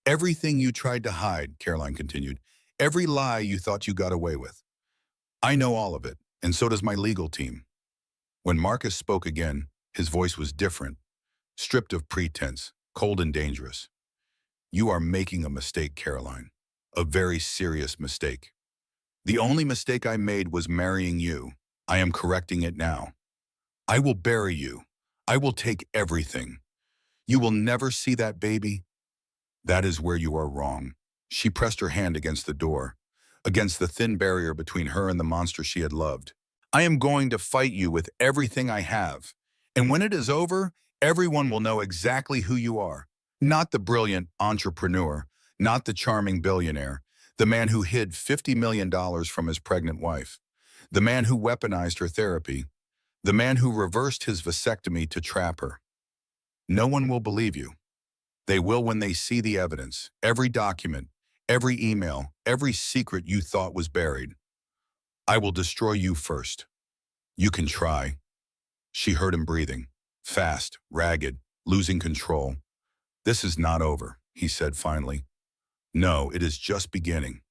Everything you tried to hide, Caroline continued, every lie you thought you got away with. I know all of it, and so does my legal team. When Marcus spoke again, his voice was different, stripped of pretense, cold and dangerous. You are making a mistake, Caroline. A very serious mistake. The only mistake I made was marrying you. I am correcting it now. I will bury you. I will take everything. You will never see that baby. That is where you are wrong. She pressed her hand against the door, against the thin barrier between her and the monster she had loved. I am going to fight you with everything I have. And when it is over, everyone will know exactly who you are. Not the brilliant entrepreneur, not the charming billionaire, the man who hid $50 million from his pregnant wife, the man who weaponized her therapy, the man who reversed his vasectomy to trap her. No one will believe you. They will when they see the evidence, every document, every email, every secret you thought was buried. I will destroy you first. You can try. She heard him breathing, fast, ragged, losing control. This is not over, he said finally. No, it is just beginning.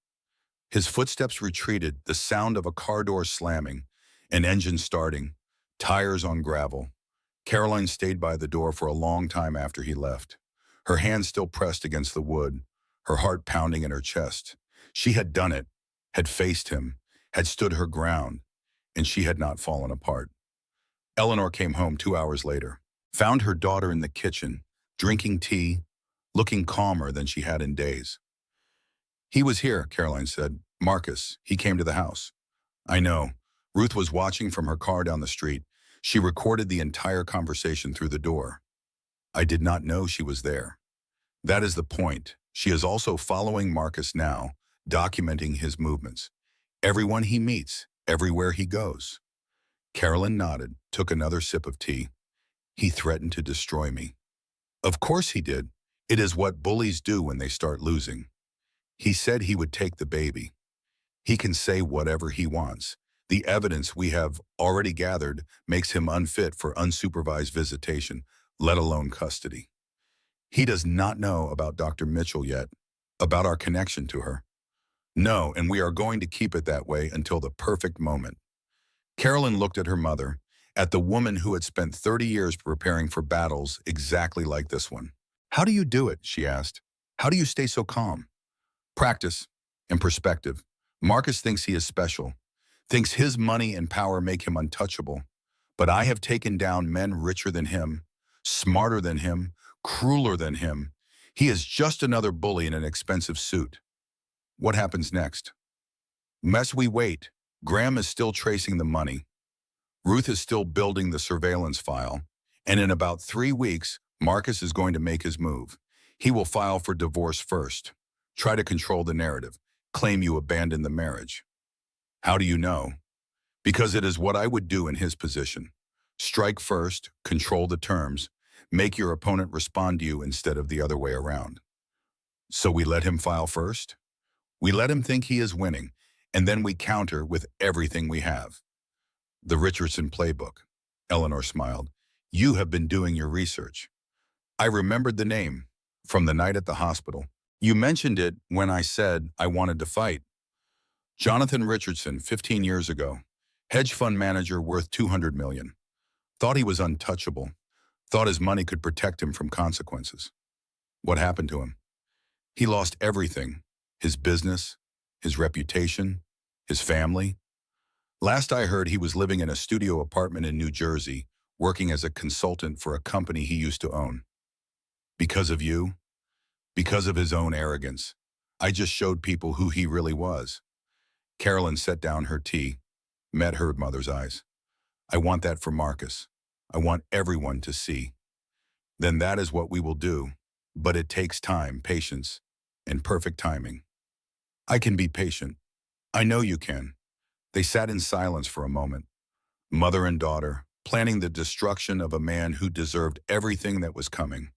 His footsteps retreated, the sound of a car door slamming, an engine starting, tires on gravel. Caroline stayed by the door for a long time after he left, her hand still pressed against the wood, her heart pounding in her chest. She had done it, had faced him, had stood her ground, and she had not fallen apart. Eleanor came home 2 hours later, found her daughter in the kitchen, drinking tea, looking calmer than she had in days. He was here, Caroline said. Marcus, he came to the house. I know. Ruth was watching from her car down the street. She recorded the entire conversation through the door. I did not know she was there. That is the point. She is also following Marcus now, documenting his movements. Everyone he meets, everywhere he goes. Carolyn nodded, took another sip of tea. He threatened to destroy me. Of course he did. It is what bullies do when they start losing. He said he would take the baby. He can say whatever he wants. The evidence we have already gathered makes him unfit for unsupervised visitation, let alone custody. He does not know about Dr. Mitchell yet, about our connection to her. No, and we are going to keep it that way until the perfect moment. Carolyn looked at her mother, at the woman who had spent 30 years preparing for battles exactly like this one. How do you do it? She asked. How do you stay so calm? Practice and perspective. Marcus thinks he is special, thinks his money and power make him untouchable. But I have taken down men richer than him, smarter than him, crueler than him. He is just another bully in an expensive suit. What happens next? Mess we wait. Graham is still tracing the money. Ruth is still building the surveillance file. And in about 3 weeks, Marcus is going to make his move. He will file for divorce first. Try to control the narrative. Claim you abandoned the marriage. How do you know? Because it is what I would do in his position. Strike first, control the terms, make your opponent respond to you instead of the other way around. So we let him file first? We let him think he is winning, and then we counter with everything we have. The Richardson playbook. Eleanor smiled. You have been doing your research. I remembered the name from the night at the hospital. You mentioned it when I said I wanted to fight. Jonathan Richardson, 15 years ago, hedge fund manager worth $200 million. Thought he was untouchable. Thought his money could protect him from consequences. What happened to him? He lost everything. His business, his reputation, his family. Last I heard, he was living in a studio apartment in New Jersey, working as a consultant for a company he used to own. Because of you? Because of his own arrogance. I just showed people who he really was. Carolyn set down her tea, met her mother's eyes. I want that for Marcus. I want everyone to see. Then that is what we will do. But it takes time, patience, and perfect timing. I can be patient. I know you can. They sat in silence for a moment. Mother and daughter, planning the destruction of a man who deserved everything that was coming.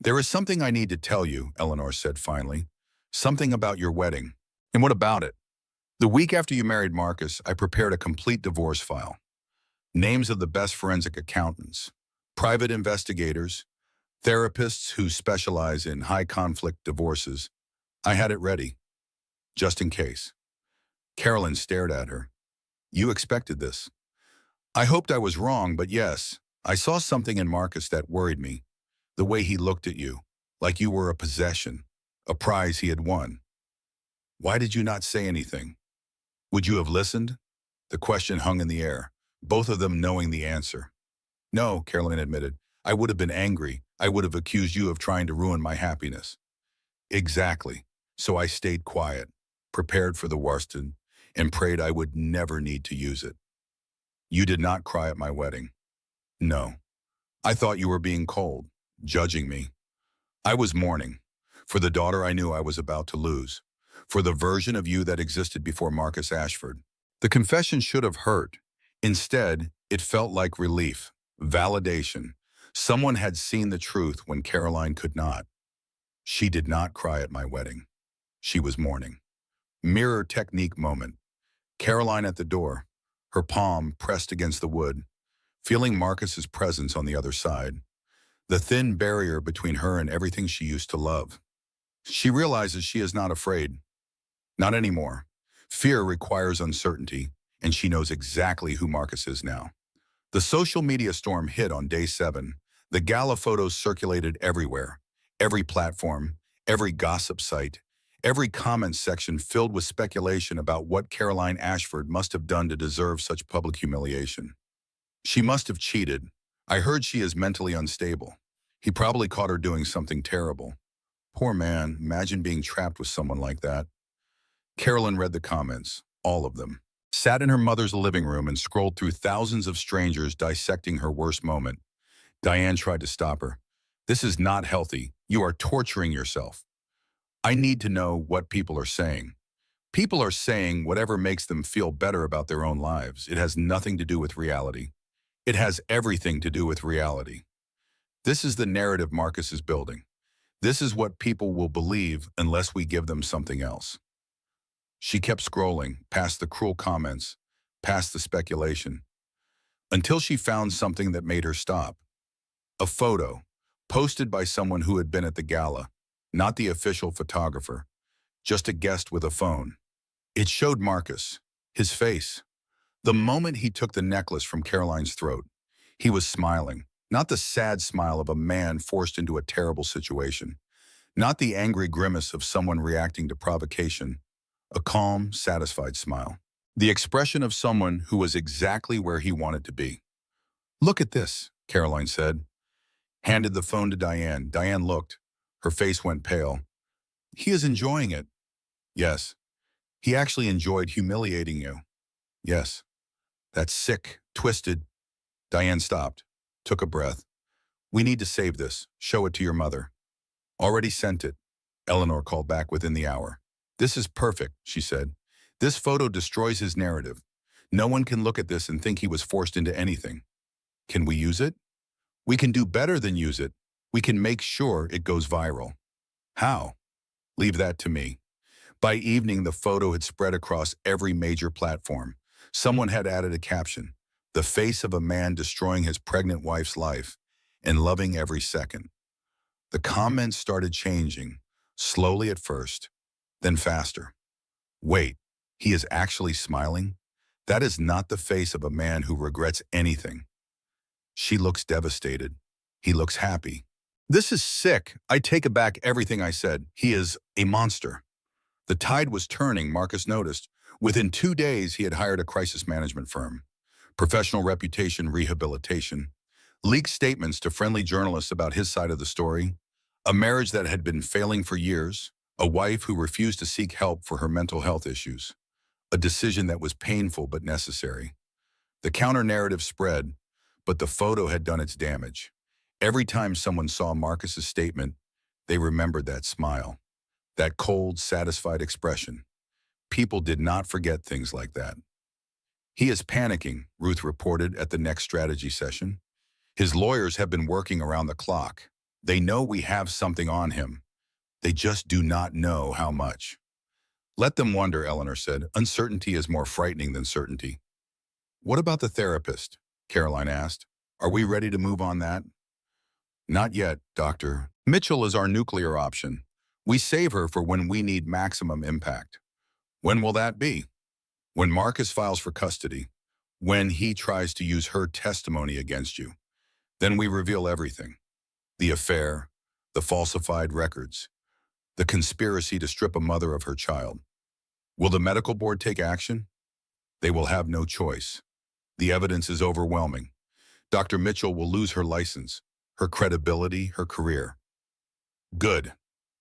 There is something I need to tell you, Eleanor said finally. Something about your wedding. And what about it? The week after you married Marcus, I prepared a complete divorce file. Names of the best forensic accountants, private investigators, therapists who specialize in high-conflict divorces. I had it ready, just in case. Carolyn stared at her. You expected this. I hoped I was wrong, but yes, I saw something in Marcus that worried me. The way he looked at you, like you were a possession, a prize he had won. Why did you not say anything? Would you have listened? The question hung in the air, both of them knowing the answer. No, Carolyn admitted. I would have been angry. I would have accused you of trying to ruin my happiness. Exactly. So I stayed quiet, prepared for the worst, and prayed I would never need to use it. You did not cry at my wedding. No. I thought you were being cold, judging me. I was mourning, for the daughter I knew I was about to lose, for the version of you that existed before Marcus Ashford. The confession should have hurt. Instead, it felt like relief, validation. Someone had seen the truth when Caroline could not. She did not cry at my wedding. She was mourning. Mirror technique moment. Caroline at the door, her palm pressed against the wood, feeling Marcus's presence on the other side. The thin barrier between her and everything she used to love. She realizes she is not afraid. Not anymore. Fear requires uncertainty, and she knows exactly who Marcus is now. The social media storm hit on day 7. The gala photos circulated everywhere. Every platform, every gossip site, every comment section filled with speculation about what Caroline Ashford must have done to deserve such public humiliation. She must have cheated. I heard she is mentally unstable. He probably caught her doing something terrible. Poor man, imagine being trapped with someone like that. Carolyn read the comments, all of them. Sat in her mother's living room and scrolled through thousands of strangers dissecting her worst moment. Diane tried to stop her. This is not healthy. You are torturing yourself. I need to know what people are saying. People are saying whatever makes them feel better about their own lives. It has nothing to do with reality. It has everything to do with reality. This is the narrative Marcus is building. This is what people will believe unless we give them something else. She kept scrolling, past the cruel comments, past the speculation, until she found something that made her stop. A photo, posted by someone who had been at the gala, not the official photographer, just a guest with a phone. It showed Marcus, his face. The moment he took the necklace from Caroline's throat, he was smiling, not the sad smile of a man forced into a terrible situation, not the angry grimace of someone reacting to provocation, a calm, satisfied smile. The expression of someone who was exactly where he wanted to be. Look at this, Caroline said. Handed the phone to Diane. Diane looked. Her face went pale. He is enjoying it. Yes. He actually enjoyed humiliating you. Yes. That's sick, twisted. Diane stopped, took a breath. We need to save this. Show it to your mother. Already sent it. Eleanor called back within the hour. This is perfect, she said. This photo destroys his narrative. No one can look at this and think he was forced into anything. Can we use it? We can do better than use it. We can make sure it goes viral. How? Leave that to me. By evening, the photo had spread across every major platform. Someone had added a caption, the face of a man destroying his pregnant wife's life and loving every second. The comments started changing, slowly at first, then faster. Wait, he is actually smiling? That is not the face of a man who regrets anything. She looks devastated. He looks happy. This is sick. I take back everything I said. He is a monster. The tide was turning, Marcus noticed. Within 2 days, he had hired a crisis management firm. Professional reputation rehabilitation. Leaked statements to friendly journalists about his side of the story. A marriage that had been failing for years. A wife who refused to seek help for her mental health issues. A decision that was painful but necessary. The counter-narrative spread, but the photo had done its damage. Every time someone saw Marcus's statement, they remembered that smile. That cold, satisfied expression. People did not forget things like that. He is panicking, Ruth reported at the next strategy session. His lawyers have been working around the clock. They know we have something on him. They just do not know how much. Let them wonder, Eleanor said. Uncertainty is more frightening than certainty. What about the therapist? Caroline asked. Are we ready to move on that? Not yet, Doctor. Mitchell is our nuclear option. We save her for when we need maximum impact. When will that be? When Marcus files for custody. When he tries to use her testimony against you. Then we reveal everything. The affair, the falsified records, the conspiracy to strip a mother of her child. Will the medical board take action? They will have no choice. The evidence is overwhelming. Dr. Mitchell will lose her license, her credibility, her career. Good.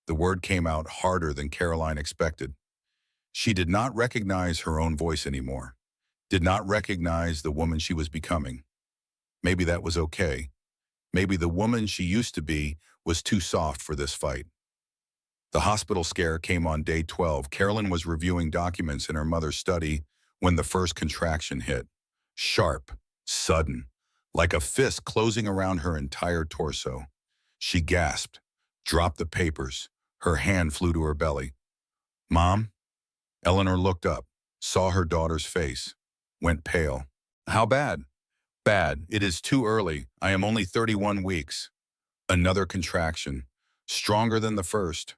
The word came out harder than Caroline expected. She did not recognize her own voice anymore, did not recognize the woman she was becoming. Maybe that was okay. Maybe the woman she used to be was too soft for this fight. The hospital scare came on day 12. Carolyn was reviewing documents in her mother's study when the first contraction hit. Sharp, sudden, like a fist closing around her entire torso. She gasped, dropped the papers. Her hand flew to her belly. Mom? Eleanor looked up, saw her daughter's face, went pale. How bad? Bad. It is too early. I am only 31 weeks. Another contraction, stronger than the first.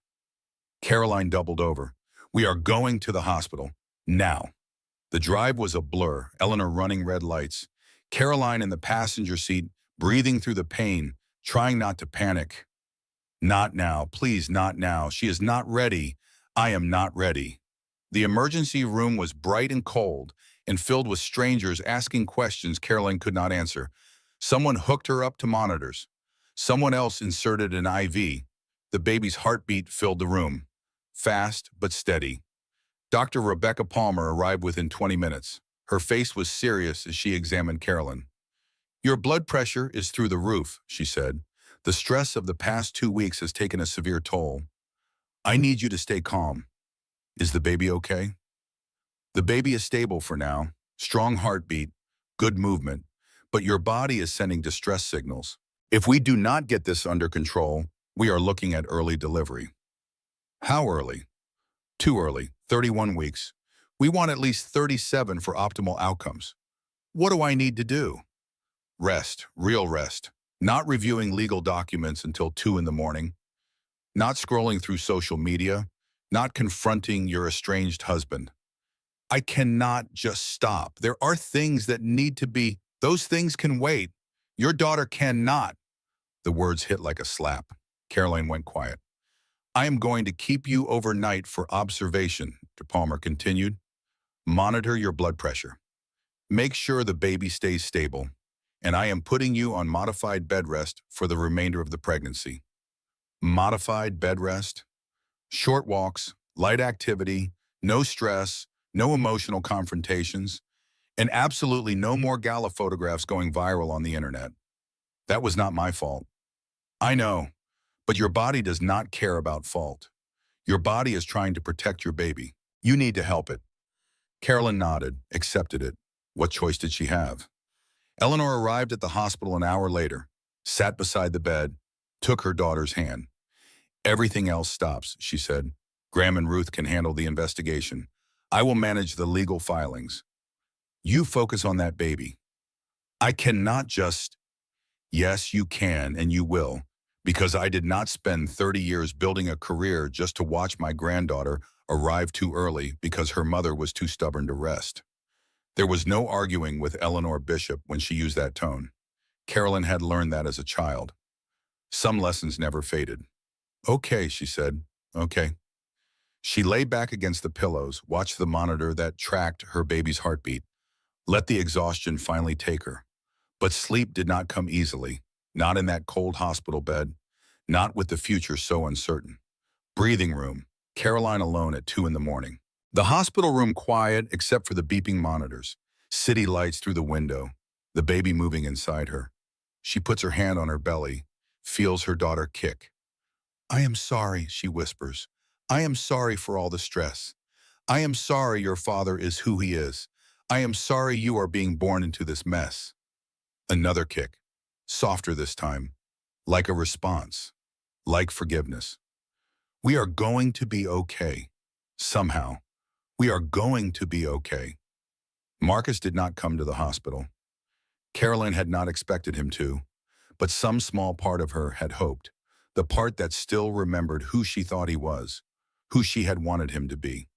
Caroline doubled over. We are going to the hospital. Now. The drive was a blur, Eleanor running red lights. Caroline in the passenger seat, breathing through the pain, trying not to panic. Not now, please, not now. She is not ready. I am not ready. The emergency room was bright and cold and filled with strangers asking questions Caroline could not answer. Someone hooked her up to monitors. Someone else inserted an IV. The baby's heartbeat filled the room. Fast but steady. Dr. Rebecca Palmer arrived within 20 minutes. Her face was serious as she examined Caroline. Your blood pressure is through the roof, she said. The stress of the past 2 weeks has taken a severe toll. I need you to stay calm. Is the baby okay? The baby is stable for now. Strong heartbeat, good movement, but your body is sending distress signals. If we do not get this under control, we are looking at early delivery. How early? Too early, 31 weeks. We want at least 37 for optimal outcomes. What do I need to do? Rest, real rest. Not reviewing legal documents until 2 in the morning. Not scrolling through social media. Not confronting your estranged husband. I cannot just stop. There are things that need to be. Those things can wait. Your daughter cannot. The words hit like a slap. Caroline went quiet. I am going to keep you overnight for observation, Dr. Palmer continued. Monitor your blood pressure. Make sure the baby stays stable. And I am putting you on modified bed rest for the remainder of the pregnancy. Modified bed rest? Short walks, light activity, no stress, no emotional confrontations, and absolutely no more gala photographs going viral on the internet. That was not my fault. I know, but your body does not care about fault. Your body is trying to protect your baby. You need to help it. Carolyn nodded, accepted it. What choice did she have? Eleanor arrived at the hospital an hour later, sat beside the bed, took her daughter's hand. Everything else stops, she said. Graham and Ruth can handle the investigation. I will manage the legal filings. You focus on that baby. I cannot just... Yes, you can and you will, because I did not spend 30 years building a career just to watch my granddaughter arrive too early because her mother was too stubborn to rest. There was no arguing with Eleanor Bishop when she used that tone. Carolyn had learned that as a child. Some lessons never faded. Okay, she said. Okay. She lay back against the pillows, watched the monitor that tracked her baby's heartbeat, let the exhaustion finally take her. But sleep did not come easily, not in that cold hospital bed, not with the future so uncertain. Breathing room, Caroline alone at 2 in the morning. The hospital room quiet except for the beeping monitors, city lights through the window, the baby moving inside her. She puts her hand on her belly, feels her daughter kick. I am sorry, she whispers. I am sorry for all the stress. I am sorry your father is who he is. I am sorry you are being born into this mess. Another kick. Softer this time. Like a response. Like forgiveness. We are going to be okay. Somehow. We are going to be okay. Marcus did not come to the hospital. Caroline had not expected him to, but some small part of her had hoped, the part that still remembered who she thought he was, who she had wanted him to be.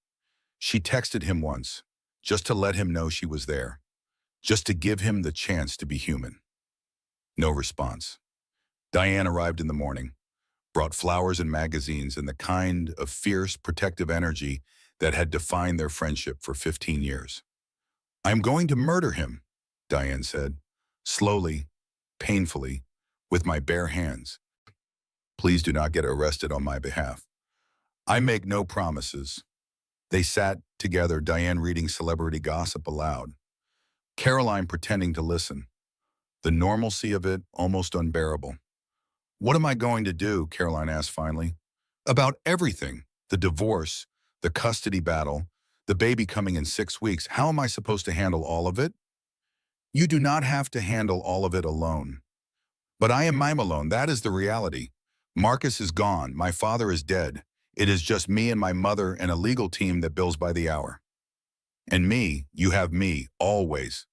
She texted him once, just to let him know she was there, just to give him the chance to be human. No response. Diane arrived in the morning, brought flowers and magazines and the kind of fierce, protective energy that had defined their friendship for 15 years. "I'm going to murder him," Diane said, slowly, painfully, with my bare hands. "Please do not get arrested on my behalf. I make no promises." They sat together, Diane reading celebrity gossip aloud, Caroline pretending to listen. The normalcy of it almost unbearable. "What am I going to do?" Caroline asked finally. "About everything. The divorce, the custody battle, the baby coming in 6 weeks. How am I supposed to handle all of it?" "You do not have to handle all of it alone." "But I'm alone. That is the reality. Marcus is gone. My father is dead. It is just me and my mother and a legal team that bills by the hour. And me, you have me, always."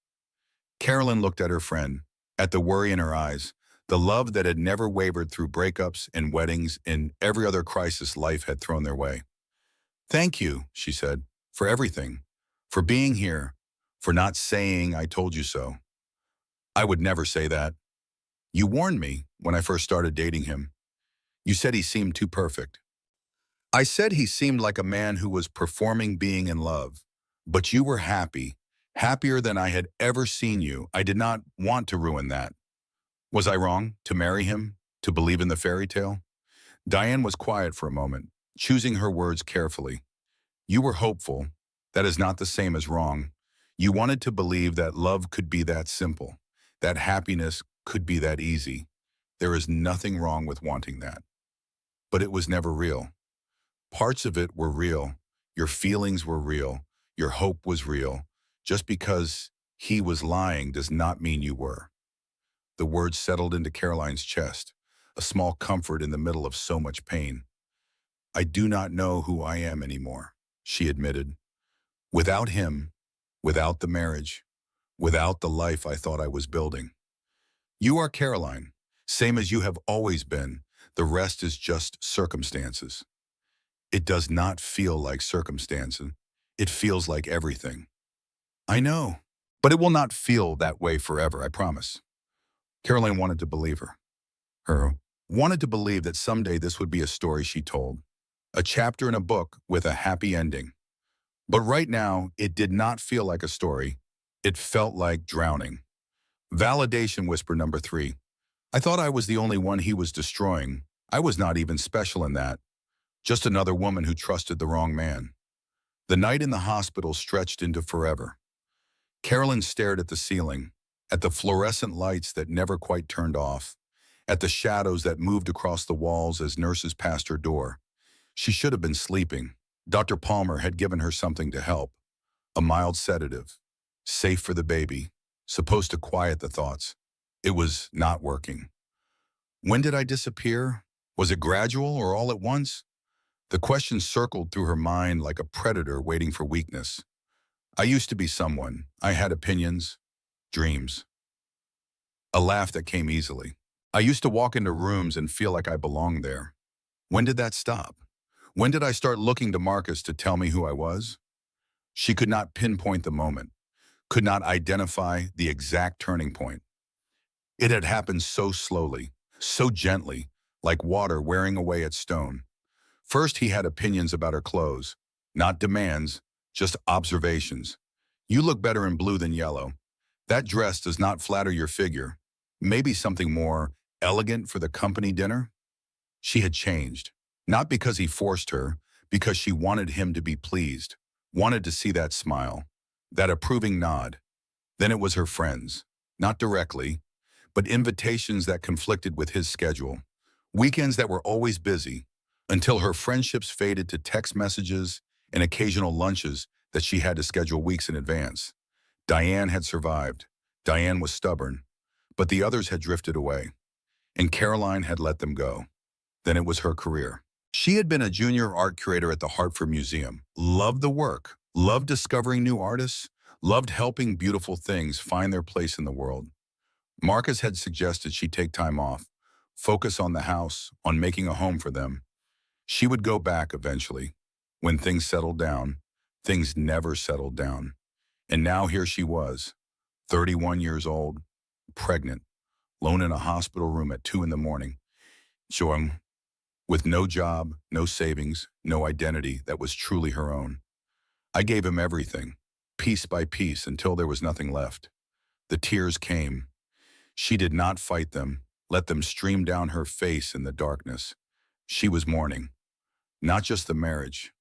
Carolyn looked at her friend, at the worry in her eyes, the love that had never wavered through breakups and weddings and every other crisis life had thrown their way. "Thank you," she said, "for everything, for being here, for not saying I told you so. I would never say that. You warned me when I first started dating him. You said he seemed too perfect. I said he seemed like a man who was performing being in love. But you were happy, happier than I had ever seen you. I did not want to ruin that. Was I wrong to marry him, to believe in the fairy tale?" Diane was quiet for a moment, choosing her words carefully. "You were hopeful. That is not the same as wrong. You wanted to believe that love could be that simple, that happiness could be that easy. There is nothing wrong with wanting that. But it was never real. Parts of it were real. Your feelings were real. Your hope was real. Just because he was lying does not mean you were." The words settled into Caroline's chest, a small comfort in the middle of so much pain. "I do not know who I am anymore," she admitted. "Without him, without the marriage, without the life I thought I was building. You are Caroline, same as you have always been. The rest is just circumstances." "It does not feel like circumstances. It feels like everything." "I know, but it will not feel that way forever, I promise." Caroline wanted to believe her, wanted to believe that someday this would be a story she told, a chapter in a book with a happy ending. But right now, it did not feel like a story. It felt like drowning. Validation whisper number 3. "I thought I was the only one he was destroying. I was not even special in that. Just another woman who trusted the wrong man." The night in the hospital stretched into forever. Carolyn stared at the ceiling, at the fluorescent lights that never quite turned off, at the shadows that moved across the walls as nurses passed her door. She should have been sleeping. Dr. Palmer had given her something to help, a mild sedative, safe for the baby, supposed to quiet the thoughts. It was not working. When did I disappear? Was it gradual or all at once? The question circled through her mind like a predator waiting for weakness. I used to be someone. I had opinions, dreams. A laugh that came easily. I used to walk into rooms and feel like I belonged there. When did that stop? When did I start looking to Marcus to tell me who I was? She could not pinpoint the moment, could not identify the exact turning point. It had happened so slowly, so gently, like water wearing away at stone. First, he had opinions about her clothes, not demands, just observations. "You look better in blue than yellow. That dress does not flatter your figure. Maybe something more elegant for the company dinner?" She had changed, not because he forced her, because she wanted him to be pleased, wanted to see that smile, that approving nod. Then it was her friends, not directly, but invitations that conflicted with his schedule, weekends that were always busy, until her friendships faded to text messages and occasional lunches that she had to schedule weeks in advance. Diane had survived. Diane was stubborn, but the others had drifted away, and Caroline had let them go. Then it was her career. She had been a junior art curator at the Hartford Museum, loved the work, loved discovering new artists, loved helping beautiful things find their place in the world. Marcus had suggested she take time off, focus on the house, on making a home for them. She would go back eventually. When things settled down, things never settled down. And now here she was, 31 years old, pregnant, alone in a hospital room at 2 in the morning, showing with no job, no savings, no identity that was truly her own. I gave him everything, piece by piece, until there was nothing left. The tears came. She did not fight them, let them stream down her face in the darkness. She was mourning. Not just the marriage,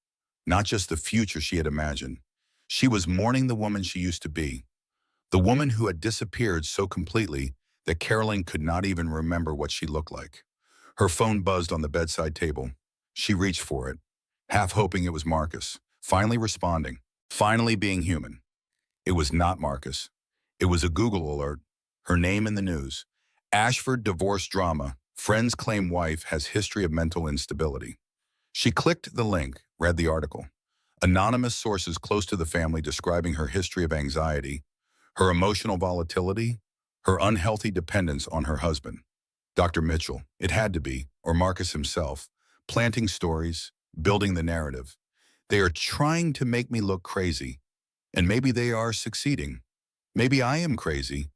not just the future she had imagined. She was mourning the woman she used to be, the woman who had disappeared so completely that Caroline could not even remember what she looked like. Her phone buzzed on the bedside table. She reached for it, half hoping it was Marcus, finally responding, finally being human. It was not Marcus. It was a Google alert, her name in the news. Ashford divorce drama, friends claim wife has history of mental instability. She clicked the link, read the article. Anonymous sources close to the family describing her history of anxiety, her emotional volatility, her unhealthy dependence on her husband. Dr. Mitchell, it had to be, or Marcus himself, planting stories, building the narrative. They are trying to make me look crazy, and maybe they are succeeding. Maybe I am crazy.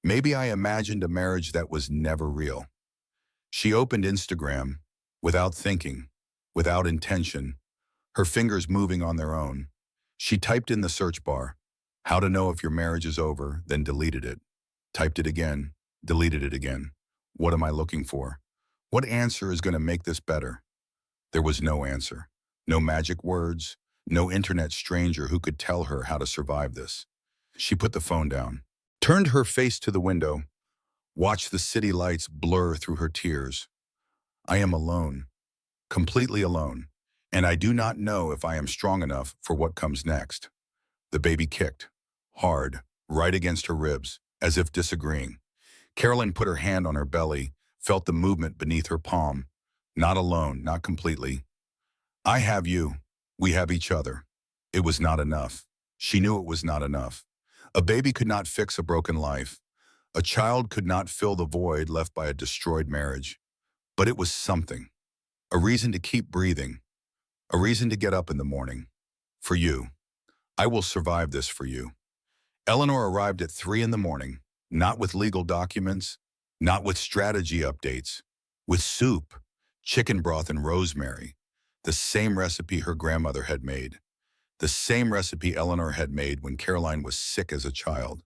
Maybe I imagined a marriage that was never real. She opened Instagram without thinking, without intention, her fingers moving on their own. She typed in the search bar, how to know if your marriage is over, then deleted it. Typed it again, deleted it again. What am I looking for? What answer is going to make this better? There was no answer, no magic words, no internet stranger who could tell her how to survive this. She put the phone down, turned her face to the window, watched the city lights blur through her tears. I am alone, completely alone, and I do not know if I am strong enough for what comes next. The baby kicked, hard, right against her ribs, as if disagreeing. Caroline put her hand on her belly, felt the movement beneath her palm. Not alone, not completely. I have you. We have each other. It was not enough. She knew it was not enough. A baby could not fix a broken life. A child could not fill the void left by a destroyed marriage. But it was something. A reason to keep breathing. A reason to get up in the morning. For you. I will survive this for you. Eleanor arrived at 3 in the morning. Not with legal documents, not with strategy updates, with soup, chicken broth and rosemary, the same recipe her grandmother had made, the same recipe Eleanor had made when Caroline was sick as a child.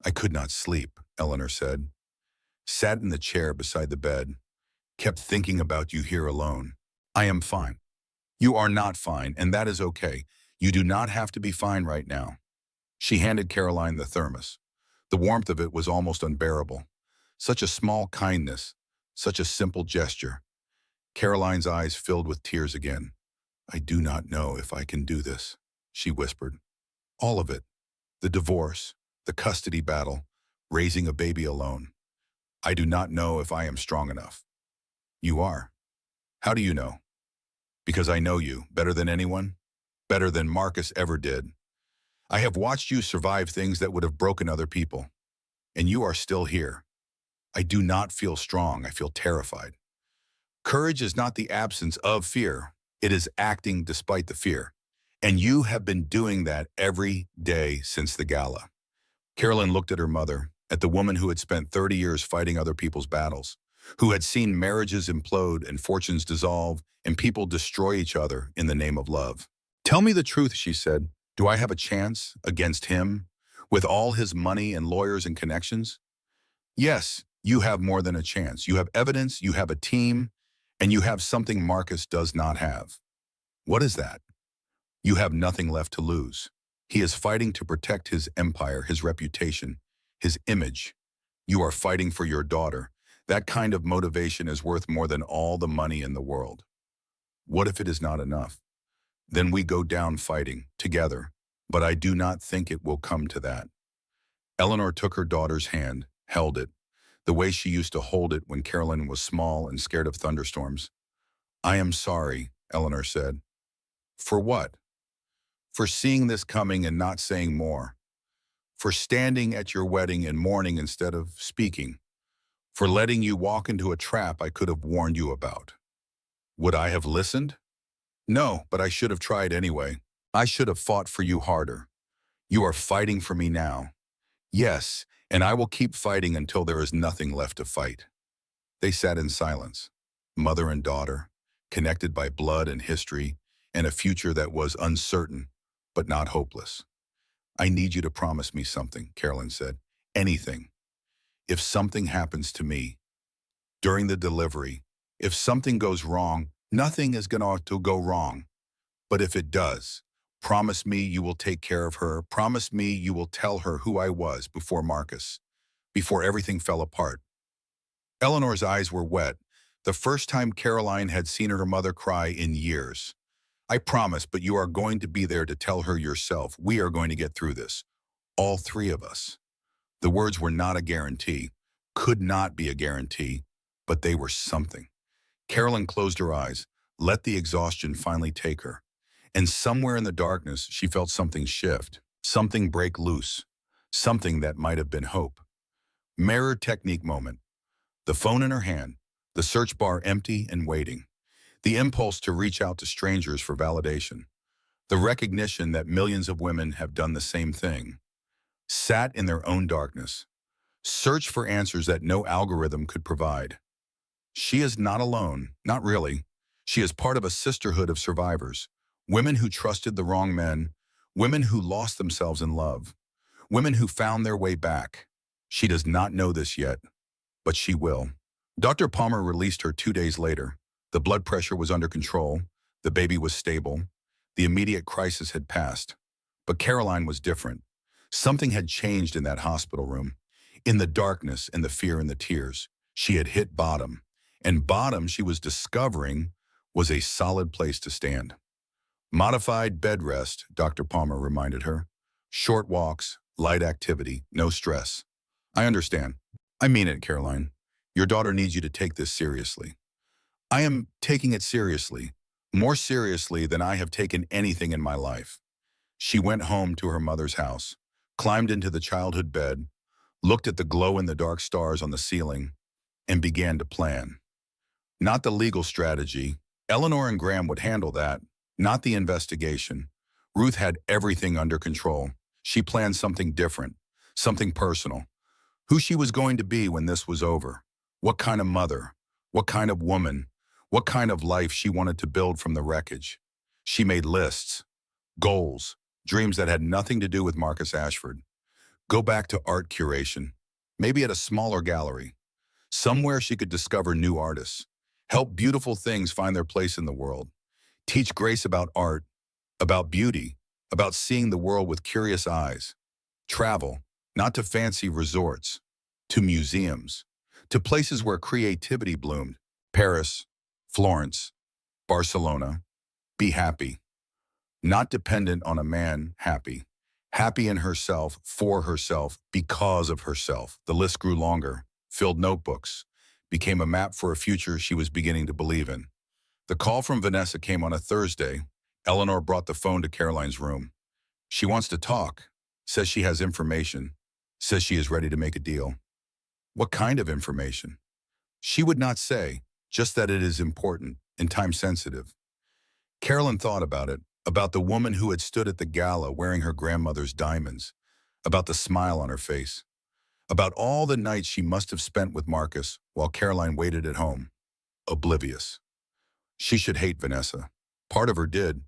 I could not sleep, Eleanor said. Sat in the chair beside the bed, kept thinking about you here alone. I am fine. You are not fine, and that is okay. You do not have to be fine right now. She handed Caroline the thermos. The warmth of it was almost unbearable. Such a small kindness, such a simple gesture. Caroline's eyes filled with tears again. I do not know if I can do this, she whispered. All of it. The divorce, the custody battle, raising a baby alone. I do not know if I am strong enough. You are. How do you know? Because I know you better than anyone, better than Marcus ever did. I have watched you survive things that would have broken other people, and you are still here. I do not feel strong, I feel terrified. Courage is not the absence of fear, it is acting despite the fear. And you have been doing that every day since the gala. Carolyn looked at her mother, at the woman who had spent 30 years fighting other people's battles, who had seen marriages implode and fortunes dissolve and people destroy each other in the name of love. Tell me the truth, she said. Do I have a chance against him, with all his money and lawyers and connections? Yes, you have more than a chance. You have evidence, you have a team, and you have something Marcus does not have. What is that? You have nothing left to lose. He is fighting to protect his empire, his reputation, his image. You are fighting for your daughter. That kind of motivation is worth more than all the money in the world. What if it is not enough? Then we go down fighting, together. but I do not think it will come to that. Eleanor took her daughter's hand, held it, the way she used to hold it when Carolyn was small and scared of thunderstorms. I am sorry, Eleanor said. For what? For seeing this coming and not saying more. For standing at your wedding and mourning instead of speaking. For letting you walk into a trap I could have warned you about. Would I have listened? No, but I should have tried anyway. I should have fought for you harder. You are fighting for me now. Yes, and I will keep fighting until there is nothing left to fight. They sat in silence, mother and daughter, connected by blood and history, and a future that was uncertain, but not hopeless. I need you to promise me something, Carolyn said. Anything. If something happens to me, during the delivery, if something goes wrong, nothing is going to go wrong. But if it does, promise me you will take care of her. Promise me you will tell her who I was before Marcus, before everything fell apart. Eleanor's eyes were wet, the first time Caroline had seen her mother cry in years. I promise, but you are going to be there to tell her yourself. We are going to get through this. All three of us. The words were not a guarantee, could not be a guarantee, but they were something. Carolyn closed her eyes, let the exhaustion finally take her. And somewhere in the darkness, she felt something shift, something break loose, something that might have been hope. Mirror technique moment. The phone in her hand, the search bar empty and waiting. The impulse to reach out to strangers for validation. The recognition that millions of women have done the same thing. Sat in their own darkness. Search for answers that no algorithm could provide. She is not alone, not really. She is part of a sisterhood of survivors. Women who trusted the wrong men. Women who lost themselves in love. Women who found their way back. She does not know this yet, but she will. Dr. Palmer released her 2 days later. The blood pressure was under control. The baby was stable. The immediate crisis had passed. But Caroline was different. Something had changed in that hospital room. In the darkness and the fear and the tears, she had hit bottom. And bottom, she was discovering, was a solid place to stand. Modified bed rest, Dr. Palmer reminded her. Short walks, light activity, no stress. I understand. I mean it, Caroline. Your daughter needs you to take this seriously. I am taking it seriously, more seriously than I have taken anything in my life. She went home to her mother's house, climbed into the childhood bed, looked at the glow-in-the-dark stars on the ceiling, and began to plan. Not the legal strategy. Eleanor and Graham would handle that, not the investigation. Ruth had everything under control. She planned something different, something personal. Who she was going to be when this was over. What kind of mother, what kind of woman, what kind of life she wanted to build from the wreckage. She made lists, goals, dreams that had nothing to do with Marcus Ashford. Go back to art curation, maybe at a smaller gallery. Somewhere she could discover new artists, help beautiful things find their place in the world, teach Grace about art, about beauty, about seeing the world with curious eyes. Travel, not to fancy resorts, to museums, to places where creativity bloomed. Paris, Florence, Barcelona. Be happy. Not dependent on a man, happy. Happy in herself, for herself, because of herself. The list grew longer, filled notebooks, became a map for a future she was beginning to believe in. The call from Vanessa came on a Thursday. Eleanor brought the phone to Caroline's room. She wants to talk, says she has information, says she is ready to make a deal. What kind of information? She would not say, just that it is important and time-sensitive. Carolyn thought about it, about the woman who had stood at the gala wearing her grandmother's diamonds, about the smile on her face, about all the nights she must have spent with Marcus while Caroline waited at home, oblivious. She should hate Vanessa. Part of her did,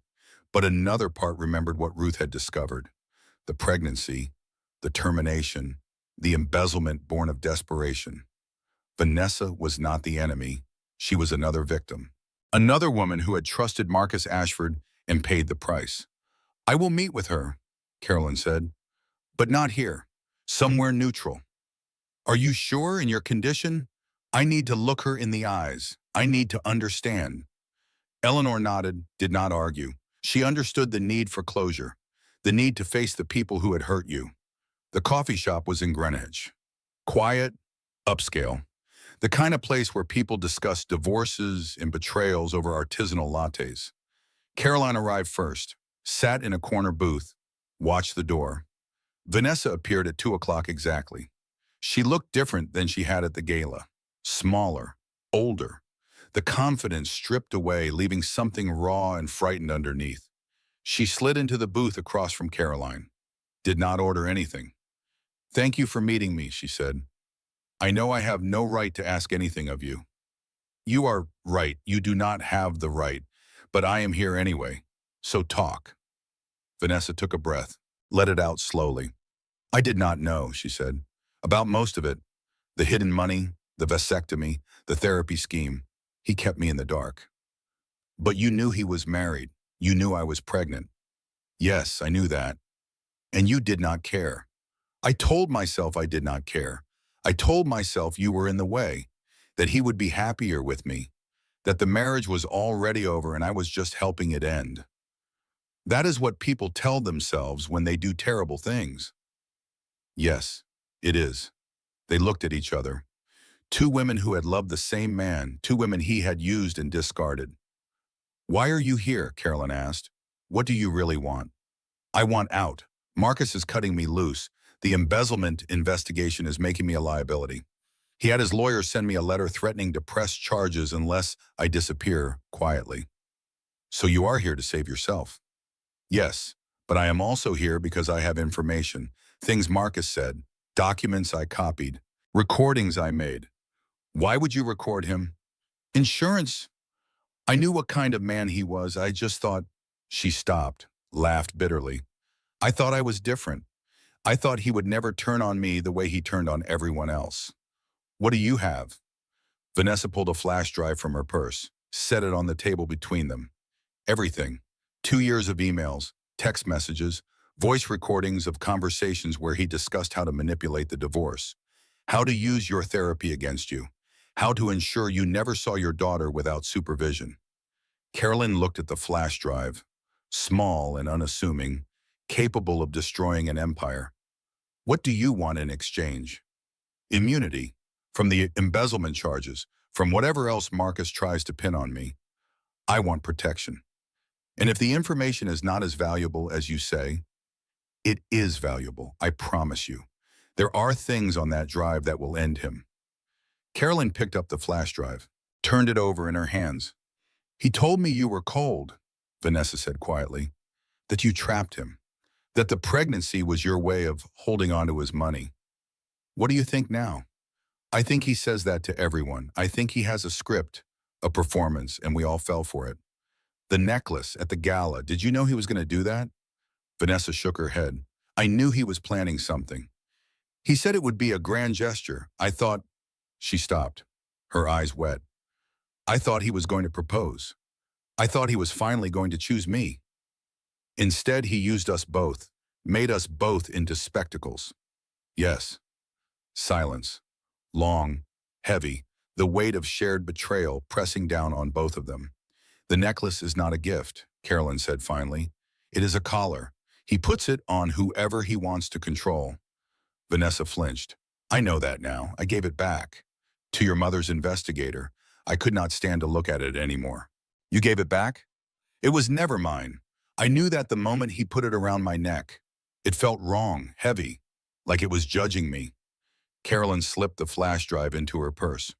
but another part remembered what Ruth had discovered. The pregnancy, the termination, the embezzlement born of desperation. Vanessa was not the enemy. She was another victim. Another woman who had trusted Marcus Ashford and paid the price. I will meet with her, Carolyn said, but not here, somewhere neutral. Are you sure in your condition? I need to look her in the eyes. I need to understand. Eleanor nodded, did not argue. She understood the need for closure. The need to face the people who had hurt you. The coffee shop was in Greenwich. Quiet, upscale. The kind of place where people discuss divorces and betrayals over artisanal lattes. Caroline arrived first, sat in a corner booth, watched the door. Vanessa appeared at 2 o'clock exactly. She looked different than she had at the gala. Smaller, older. The confidence stripped away, leaving something raw and frightened underneath. She slid into the booth across from Caroline. Did not order anything. "Thank you for meeting me," she said. "I know I have no right to ask anything of you." "You are right. You do not have the right. But I am here anyway. So talk." Vanessa took a breath, let it out slowly. "I did not know," she said. "About most of it. The hidden money, the vasectomy, the therapy scheme. He kept me in the dark." "But you knew he was married. You knew I was pregnant." "Yes, I knew that. And you did not care." "I told myself I did not care. I told myself you were in the way, that he would be happier with me, that the marriage was already over and I was just helping it end." That is what people tell themselves when they do terrible things. Yes, it is. They looked at each other. Two women who had loved the same man, two women he had used and discarded. "Why are you here?" Carolyn asked. "What do you really want?" "I want out. Marcus is cutting me loose. The embezzlement investigation is making me a liability. He had his lawyer send me a letter threatening to press charges unless I disappear quietly." "So you are here to save yourself?" "Yes, but I am also here because I have information, things Marcus said, documents I copied, recordings I made." "Why would you record him?" "Insurance. I knew what kind of man he was. I just thought—" She stopped, laughed bitterly. "I thought I was different. I thought he would never turn on me the way he turned on everyone else." "What do you have?" Vanessa pulled a flash drive from her purse, set it on the table between them. "Everything. 2 years of emails, text messages, voice recordings of conversations where he discussed how to manipulate the divorce, how to use your therapy against you, how to ensure you never saw your daughter without supervision." Carolyn looked at the flash drive, small and unassuming, capable of destroying an empire. "What do you want in exchange?" "Immunity. From the embezzlement charges, from whatever else Marcus tries to pin on me. I want protection. And if the information is not as valuable as you say—" "It is valuable, I promise you. There are things on that drive that will end him." Carolyn picked up the flash drive, turned it over in her hands. "He told me you were cold," Vanessa said quietly, "that you trapped him, that the pregnancy was your way of holding on to his money. What do you think now?" "I think he says that to everyone. I think he has a script, a performance, and we all fell for it. The necklace at the gala, did you know he was going to do that?" Vanessa shook her head. "I knew he was planning something. He said it would be a grand gesture. I thought—" She stopped, her eyes wet. "I thought he was going to propose. I thought he was finally going to choose me. Instead, he used us both, made us both into spectacles." "Yes." Silence. Long, heavy, the weight of shared betrayal pressing down on both of them. "The necklace is not a gift," Carolyn said finally. "It is a collar. He puts it on whoever he wants to control." Vanessa flinched. "I know that now. I gave it back. To your mother's investigator. I could not stand to look at it anymore." "You gave it back?" "It was never mine. I knew that the moment he put it around my neck. It felt wrong, heavy, like it was judging me." Carolyn slipped the flash drive into her purse.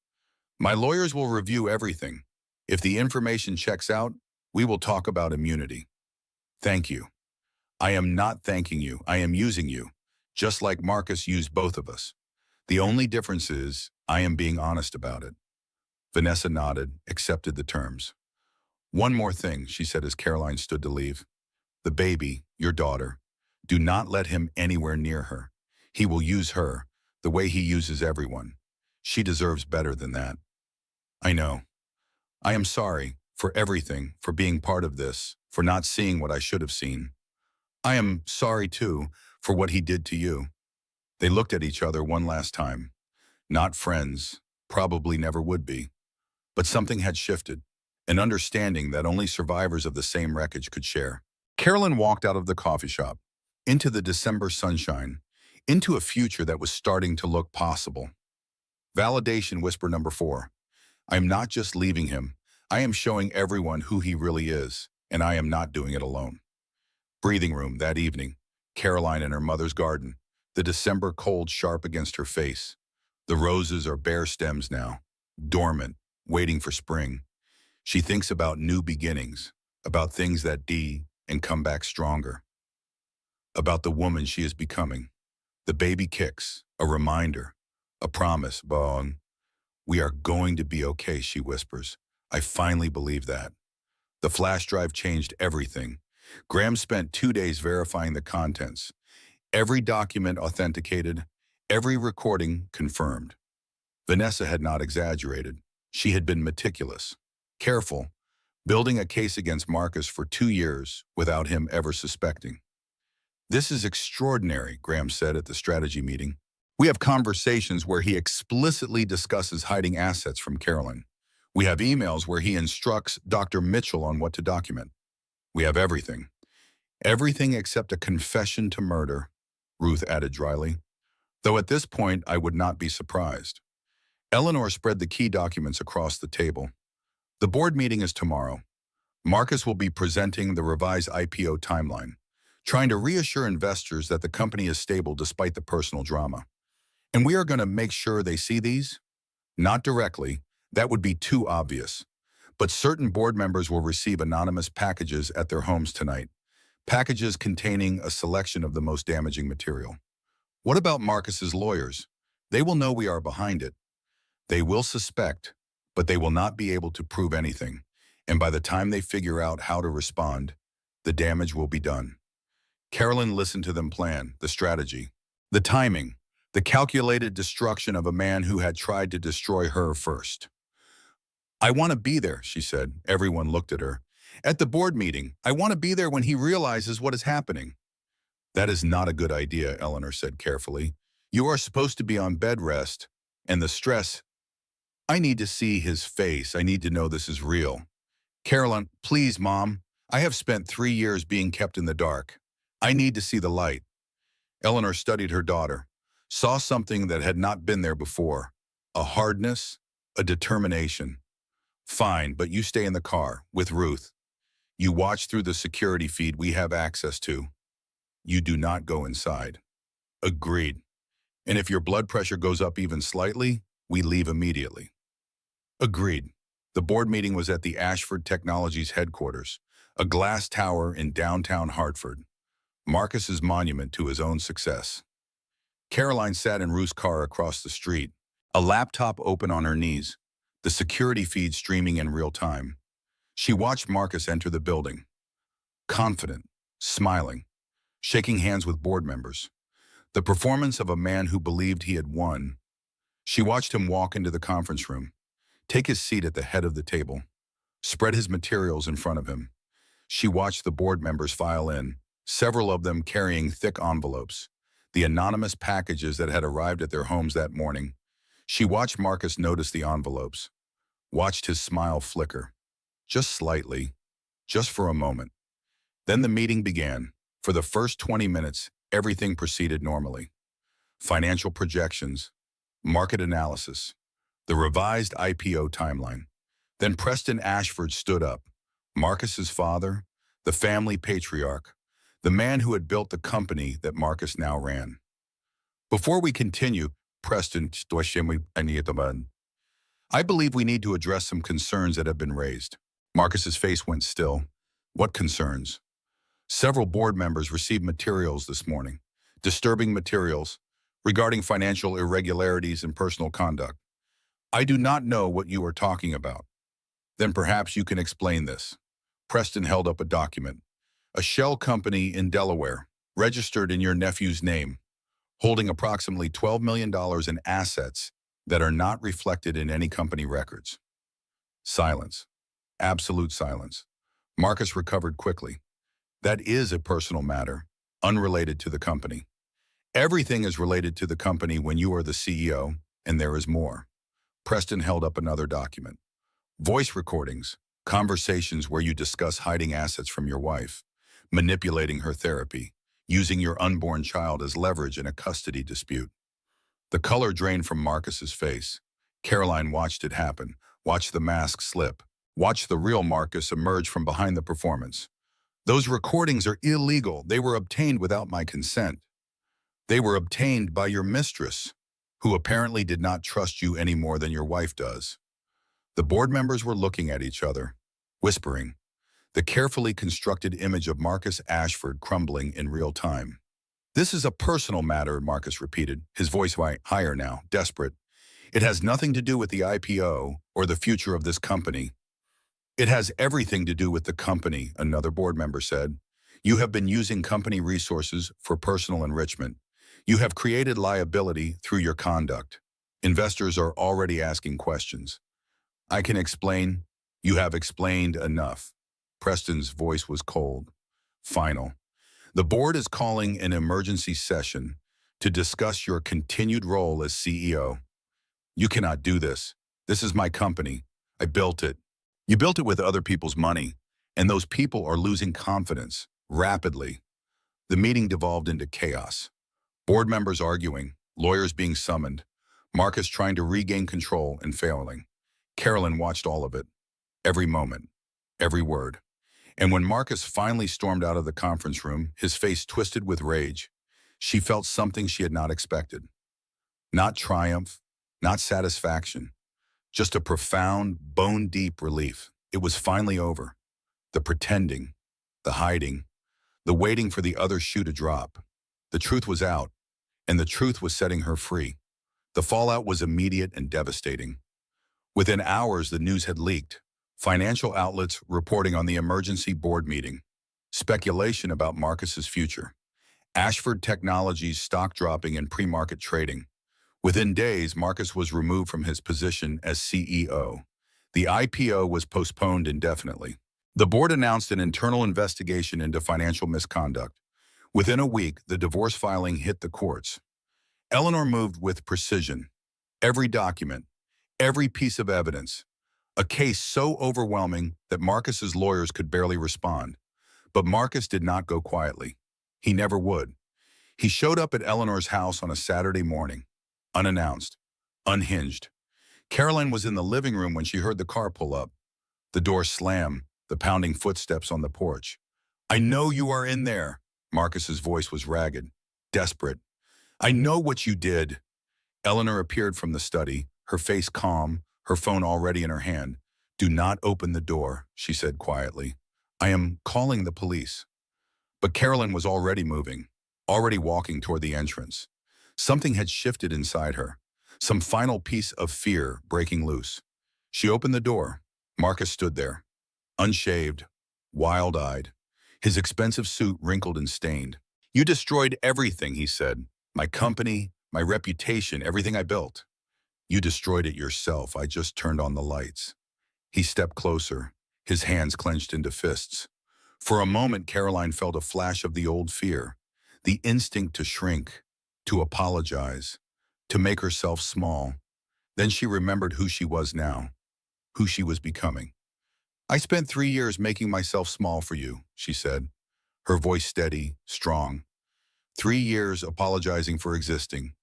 "My lawyers will review everything. If the information checks out, we will talk about immunity." "Thank you." "I am not thanking you. I am using you, just like Marcus used both of us. The only difference is I am being honest about it." Vanessa nodded, accepted the terms. "One more thing," she said as Caroline stood to leave. "The baby, your daughter. Do not let him anywhere near her. He will use her, the way he uses everyone. She deserves better than that." "I know. I am sorry for everything, for being part of this, for not seeing what I should have seen. I am sorry, too, for what he did to you." They looked at each other one last time. Not friends, probably never would be. But something had shifted, an understanding that only survivors of the same wreckage could share. Carolyn walked out of the coffee shop, into the December sunshine, into a future that was starting to look possible. Validation whisper number 4. I am not just leaving him. I am showing everyone who he really is, and I am not doing it alone. Breathing room that evening. Caroline in her mother's garden. The December cold sharp against her face. The roses are bare stems now, dormant, waiting for spring. She thinks about new beginnings, about things that die and come back stronger, about the woman she is becoming. The baby kicks, a reminder, a promise. Bong. We are going to be okay, she whispers. I finally believe that. The flash drive changed everything. Graham spent 2 days verifying the contents. Every document authenticated, every recording confirmed. Vanessa had not exaggerated. She had been meticulous, careful, building a case against Marcus for 2 years without him ever suspecting. This is extraordinary, Graham said at the strategy meeting. We have conversations where he explicitly discusses hiding assets from Carolyn. We have emails where he instructs Dr. Mitchell on what to document. We have everything. Everything except a confession to murder, Ruth added dryly. Though at this point, I would not be surprised. Eleanor spread the key documents across the table. The board meeting is tomorrow. Marcus will be presenting the revised IPO timeline, trying to reassure investors that the company is stable despite the personal drama. And we are going to make sure they see these? Not directly. That would be too obvious. But certain board members will receive anonymous packages at their homes tonight. Packages containing a selection of the most damaging material. What about Marcus's lawyers? They will know we are behind it. They will suspect, but they will not be able to prove anything. And by the time they figure out how to respond, the damage will be done. Carolyn listened to them plan, the strategy, the timing, the calculated destruction of a man who had tried to destroy her first. I want to be there, she said. Everyone looked at her. At the board meeting, I want to be there when he realizes what is happening. That is not a good idea, Eleanor said carefully. You are supposed to be on bed rest, and the stress. I need to see his face. I need to know this is real. Carolyn, please, Mom. I have spent 3 years being kept in the dark. I need to see the light. Eleanor studied her daughter, saw something that had not been there before. A hardness, a determination. Fine, but you stay in the car with Ruth. You watch through the security feed we have access to. You do not go inside. Agreed. And if your blood pressure goes up even slightly, we leave immediately. Agreed. The board meeting was at the Ashford Technologies headquarters, a glass tower in downtown Hartford, Marcus's monument to his own success. Caroline sat in Ruth's car across the street, a laptop open on her knees, the security feed streaming in real time. She watched Marcus enter the building, confident, smiling, shaking hands with board members. The performance of a man who believed he had won. She watched him walk into the conference room, take his seat at the head of the table, spread his materials in front of him. She watched the board members file in, several of them carrying thick envelopes, the anonymous packages that had arrived at their homes that morning. She watched Marcus notice the envelopes, watched his smile flicker, just slightly, just for a moment. Then the meeting began. For the first 20 minutes, everything proceeded normally. Financial projections, market analysis, the revised IPO timeline. Then Preston Ashford stood up, Marcus's father, the family patriarch, the man who had built the company that Marcus now ran. Before we continue, Preston, I believe we need to address some concerns that have been raised. Marcus's face went still. What concerns? Several board members received materials this morning, disturbing materials, regarding financial irregularities and personal conduct. I do not know what you are talking about. Then perhaps you can explain this. Preston held up a document. A shell company in Delaware, registered in your nephew's name, holding approximately $12 million in assets that are not reflected in any company records. Silence. Absolute silence. Marcus recovered quickly. That is a personal matter, unrelated to the company. Everything is related to the company when you are the CEO, and there is more. Preston held up another document. Voice recordings, conversations where you discuss hiding assets from your wife, manipulating her therapy, using your unborn child as leverage in a custody dispute. The color drained from Marcus's face. Caroline watched it happen, watched the mask slip, watched the real Marcus emerge from behind the performance. Those recordings are illegal. They were obtained without my consent. They were obtained by your mistress, who apparently did not trust you any more than your wife does. The board members were looking at each other, whispering, the carefully constructed image of Marcus Ashford crumbling in real time. This is a personal matter, Marcus repeated, his voice higher now, desperate. It has nothing to do with the IPO or the future of this company. It has everything to do with the company, another board member said. You have been using company resources for personal enrichment. You have created liability through your conduct. Investors are already asking questions. I can explain. You have explained enough. Preston's voice was cold. Final. The board is calling an emergency session to discuss your continued role as CEO. You cannot do this. This is my company. I built it. You built it with other people's money, and those people are losing confidence rapidly. The meeting devolved into chaos. Board members arguing, lawyers being summoned, Marcus trying to regain control and failing. Carolyn watched all of it, every moment, every word. And when Marcus finally stormed out of the conference room, his face twisted with rage, she felt something she had not expected. Not triumph, not satisfaction, just a profound, bone-deep relief. It was finally over. The pretending, the hiding, the waiting for the other shoe to drop. The truth was out, and the truth was setting her free. The fallout was immediate and devastating. Within hours, the news had leaked. Financial outlets reporting on the emergency board meeting. Speculation about Marcus's future. Ashford Technologies stock dropping in pre-market trading. Within days, Marcus was removed from his position as CEO. The IPO was postponed indefinitely. The board announced an internal investigation into financial misconduct. Within a week, the divorce filing hit the courts. Eleanor moved with precision. Every document, every piece of evidence, a case so overwhelming that Marcus's lawyers could barely respond. But Marcus did not go quietly. He never would. He showed up at Eleanor's house on a Saturday morning, unannounced, unhinged. Caroline was in the living room when she heard the car pull up. The door slam, the pounding footsteps on the porch. I know you are in there. Marcus's voice was ragged, desperate. I know what you did. Eleanor appeared from the study, her face calm, her phone already in her hand. Do not open the door, she said quietly. I am calling the police. But Caroline was already moving, already walking toward the entrance. Something had shifted inside her, some final piece of fear breaking loose. She opened the door. Marcus stood there, unshaved, wild-eyed, his expensive suit wrinkled and stained. You destroyed everything, he said. My company, my reputation, everything I built. You destroyed it yourself. I just turned on the lights. He stepped closer, his hands clenched into fists. For a moment, Caroline felt a flash of the old fear, the instinct to shrink, to apologize, to make herself small. Then she remembered who she was now, who she was becoming. I spent 3 years making myself small for you, she said, her voice steady, strong. 3 years apologizing for existing.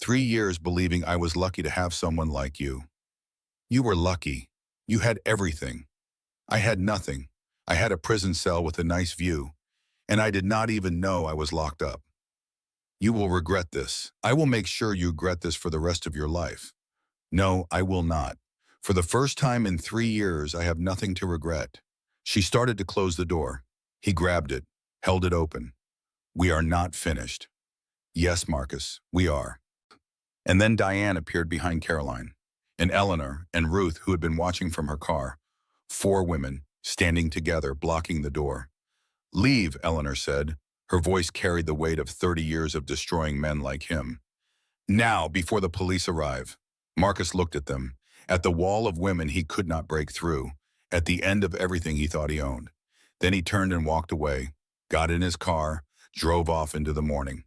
3 years believing I was lucky to have someone like you. You were lucky. You had everything. I had nothing. I had a prison cell with a nice view, and I did not even know I was locked up. You will regret this. I will make sure you regret this for the rest of your life. No, I will not. For the first time in 3 years, I have nothing to regret. She started to close the door. He grabbed it, held it open. We are not finished. Yes, Marcus, we are. And then Diane appeared behind Caroline, and Eleanor and Ruth, who had been watching from her car. 4 women, standing together, blocking the door. Leave, Eleanor said. Her voice carried the weight of 30 years of destroying men like him. Now, before the police arrive. Marcus looked at them, at the wall of women he could not break through, at the end of everything he thought he owned. Then he turned and walked away, got in his car, drove off into the morning.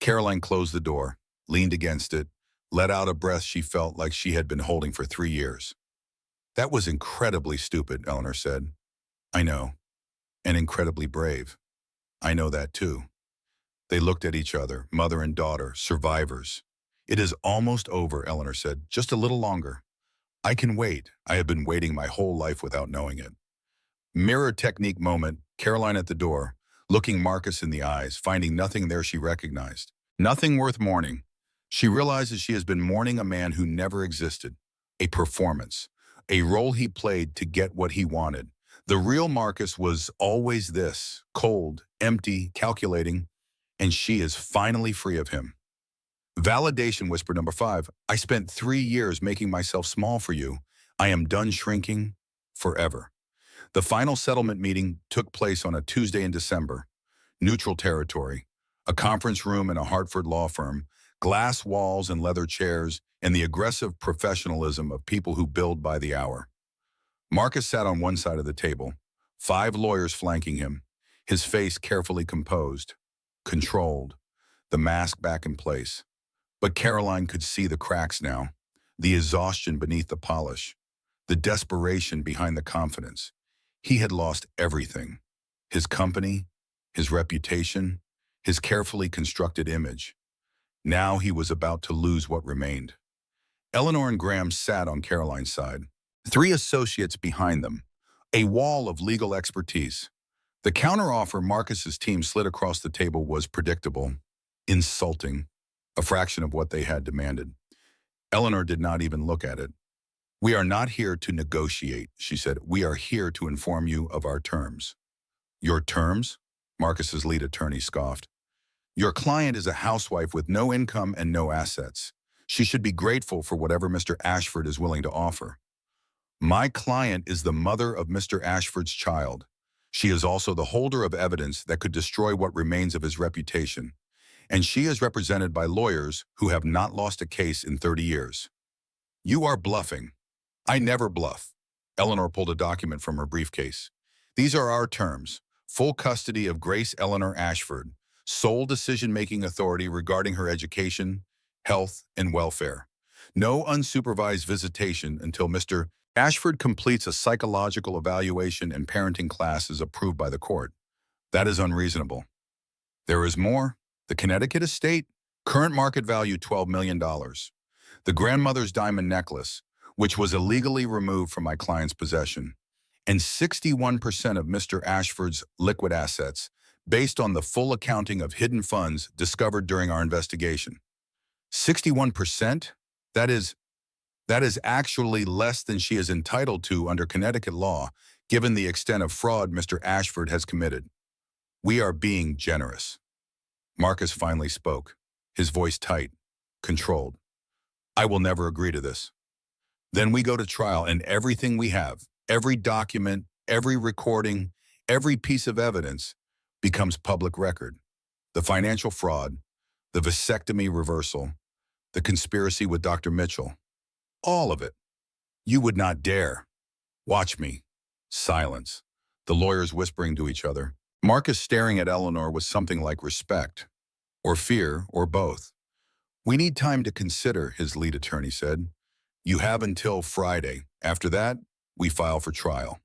Caroline closed the door, leaned against it, let out a breath she felt like she had been holding for 3 years. That was incredibly stupid, Eleanor said. I know. And incredibly brave. I know that too. They looked at each other, mother and daughter, survivors. It is almost over, Eleanor said. Just a little longer. I can wait. I have been waiting my whole life without knowing it. Mirror technique moment, Caroline at the door, looking Marcus in the eyes, finding nothing there she recognized. Nothing worth mourning. She realizes she has been mourning a man who never existed. A performance. A role he played to get what he wanted. The real Marcus was always this, cold, empty, calculating, and she is finally free of him. Validation whisper number 5. I spent 3 years making myself small for you. I am done shrinking forever. The final settlement meeting took place on a Tuesday in December. Neutral territory, a conference room in a Hartford law firm, glass walls and leather chairs, and the aggressive professionalism of people who billed by the hour. Marcus sat on one side of the table, 5 lawyers flanking him, his face carefully composed, controlled, the mask back in place. But Caroline could see the cracks now, the exhaustion beneath the polish, the desperation behind the confidence. He had lost everything. His company, his reputation, his carefully constructed image. Now he was about to lose what remained. Eleanor and Graham sat on Caroline's side, 3 associates behind them, a wall of legal expertise. The counteroffer Marcus's team slid across the table was predictable, insulting, a fraction of what they had demanded. Eleanor did not even look at it. We are not here to negotiate, she said. We are here to inform you of our terms. Your terms? Marcus's lead attorney scoffed. Your client is a housewife with no income and no assets. She should be grateful for whatever Mr. Ashford is willing to offer. My client is the mother of Mr. Ashford's child. She is also the holder of evidence that could destroy what remains of his reputation. And she is represented by lawyers who have not lost a case in 30 years. You are bluffing. I never bluff. Eleanor pulled a document from her briefcase. These are our terms. Full custody of Grace Eleanor Ashford, sole decision-making authority regarding her education, health, and welfare. No unsupervised visitation until Mr. Ashford completes a psychological evaluation and parenting class is approved by the court. That is unreasonable. There is more. The Connecticut estate, current market value $12 million. The grandmother's diamond necklace, which was illegally removed from my client's possession, and 61% of Mr. Ashford's liquid assets, based on the full accounting of hidden funds discovered during our investigation. 61%? That is actually less than she is entitled to under Connecticut law, given the extent of fraud Mr. Ashford has committed. We are being generous. Marcus finally spoke, his voice tight, controlled. I will never agree to this. Then we go to trial and everything we have, every document, every recording, every piece of evidence becomes public record. The financial fraud, the vasectomy reversal, the conspiracy with Dr. Mitchell, all of it. You would not dare. Watch me. Silence. The lawyers whispering to each other. Marcus staring at Eleanor with something like respect, or fear, or both. We need time to consider, his lead attorney said. You have until Friday. After that, we file for trial.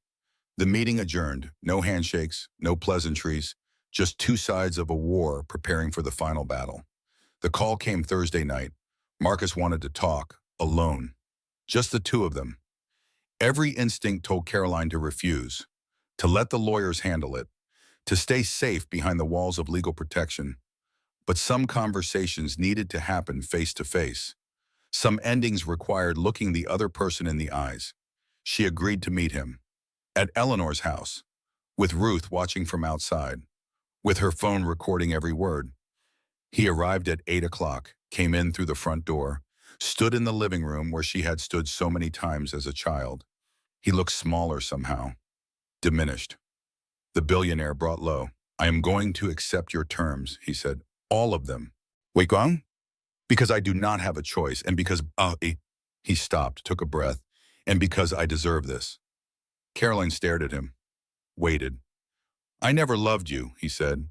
The meeting adjourned. No handshakes, no pleasantries, just 2 sides of a war preparing for the final battle. The call came Thursday night. Marcus wanted to talk, alone. Just the 2 of them. Every instinct told Caroline to refuse, to let the lawyers handle it, to stay safe behind the walls of legal protection. But some conversations needed to happen face to face. Some endings required looking the other person in the eyes. She agreed to meet him. At Eleanor's house, with Ruth watching from outside, with her phone recording every word. He arrived at 8 o'clock, came in through the front door, stood in the living room where she had stood so many times as a child. He looked smaller somehow, diminished. The billionaire brought low. I am going to accept your terms, he said. All of them. Wait, gone? Because I do not have a choice, and because, he stopped, took a breath, and because I deserve this. Caroline stared at him, waited. I never loved you, he said.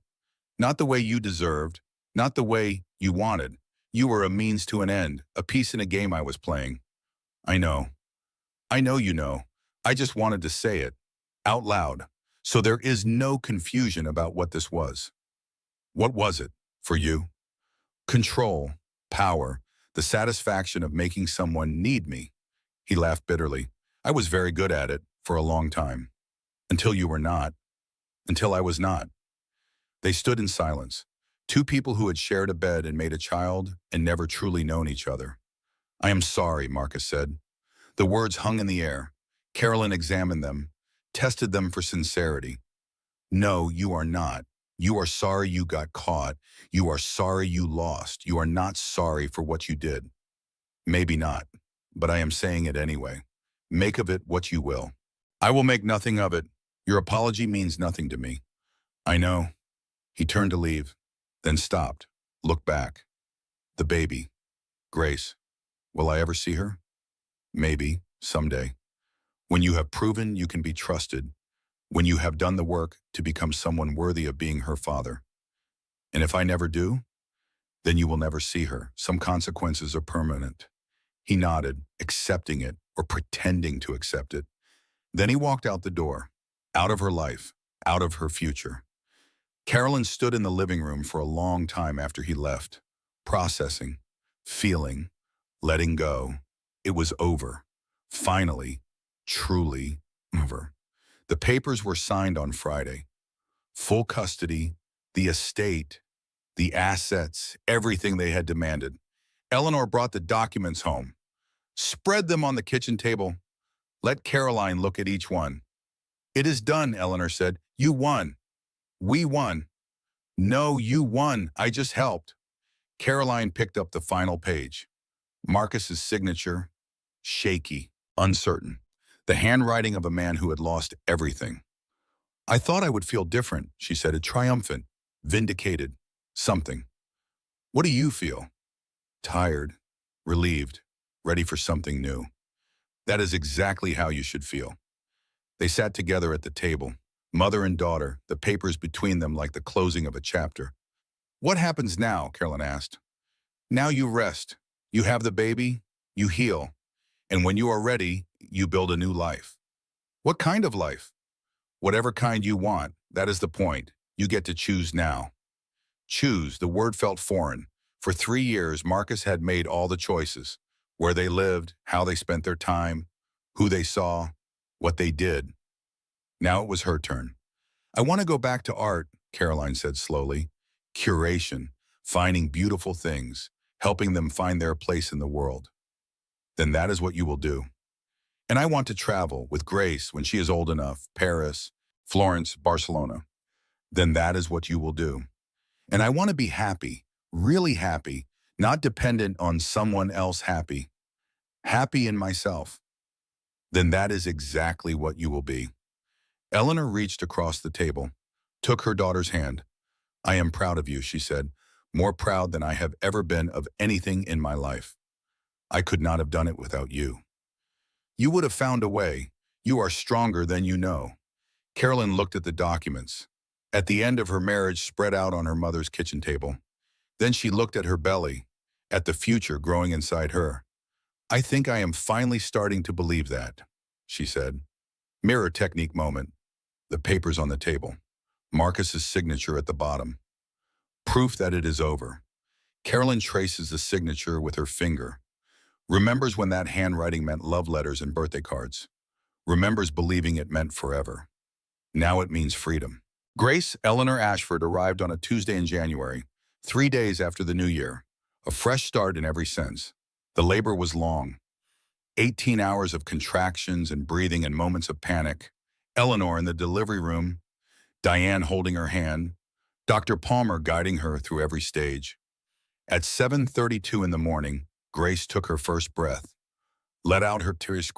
Not the way you deserved, not the way you wanted. You were a means to an end, a piece in a game I was playing. I know. I know you know. I just wanted to say it, out loud, so there is no confusion about what this was. What was it? For you? Control, power, the satisfaction of making someone need me. He laughed bitterly. I was very good at it for a long time. Until you were not. Until I was not. They stood in silence. Two people who had shared a bed and made a child and never truly known each other. I am sorry, Marcus said. The words hung in the air. Carolyn examined them, tested them for sincerity. No, you are not. You are sorry you got caught. You are sorry you lost. You are not sorry for what you did. Maybe not, but I am saying it anyway. Make of it what you will. I will make nothing of it. Your apology means nothing to me. I know. He turned to leave, then stopped, looked back. The baby. Grace. Will I ever see her? Maybe, someday. When you have proven you can be trusted, when you have done the work to become someone worthy of being her father. And if I never do, then you will never see her. Some consequences are permanent. He nodded, accepting it or pretending to accept it. Then he walked out the door, out of her life, out of her future. Carolyn stood in the living room for a long time after he left, processing, feeling, letting go. It was over. Finally, truly over. The papers were signed on Friday. Full custody, the estate, the assets, everything they had demanded. Eleanor brought the documents home, spread them on the kitchen table. Let Caroline look at each one. It is done, Eleanor said. You won. We won. No, you won. I just helped. Caroline picked up the final page. Marcus's signature, shaky, uncertain. The handwriting of a man who had lost everything. I thought I would feel different, she said, triumphant, vindicated, something. What do you feel? Tired, relieved, ready for something new. That is exactly how you should feel. They sat together at the table, mother and daughter, the papers between them like the closing of a chapter. What happens now? Carolyn asked. Now you rest. You have the baby, you heal. And when you are ready, you build a new life. What kind of life? Whatever kind you want, that is the point. You get to choose now. Choose, the word felt foreign. For 3 years, Marcus had made all the choices. Where they lived, how they spent their time, who they saw, what they did. Now it was her turn. I want to go back to art, Caroline said slowly. Curation, finding beautiful things, helping them find their place in the world. Then that is what you will do. And I want to travel with Grace when she is old enough, Paris, Florence, Barcelona. Then that is what you will do. And I want to be happy, really happy, not dependent on someone else happy. Happy in myself. Then that is exactly what you will be. Eleanor reached across the table, took her daughter's hand. I am proud of you, she said, more proud than I have ever been of anything in my life. I could not have done it without you. You would have found a way. You are stronger than you know. Carolyn looked at the documents. At the end of her marriage spread out on her mother's kitchen table. Then she looked at her belly, at the future growing inside her. I think I am finally starting to believe that, she said. Mirror technique moment. The papers on the table. Marcus's signature at the bottom. Proof that it is over. Carolyn traces the signature with her finger. Remembers when that handwriting meant love letters and birthday cards. Remembers believing it meant forever. Now it means freedom. Grace Eleanor Ashford arrived on a Tuesday in January, 3 days after the New Year. A fresh start in every sense. The labor was long. 18 hours of contractions and breathing and moments of panic. Eleanor in the delivery room, Diane holding her hand, Dr. Palmer guiding her through every stage. At 7:32 in the morning, Grace took her first breath, let out her tears,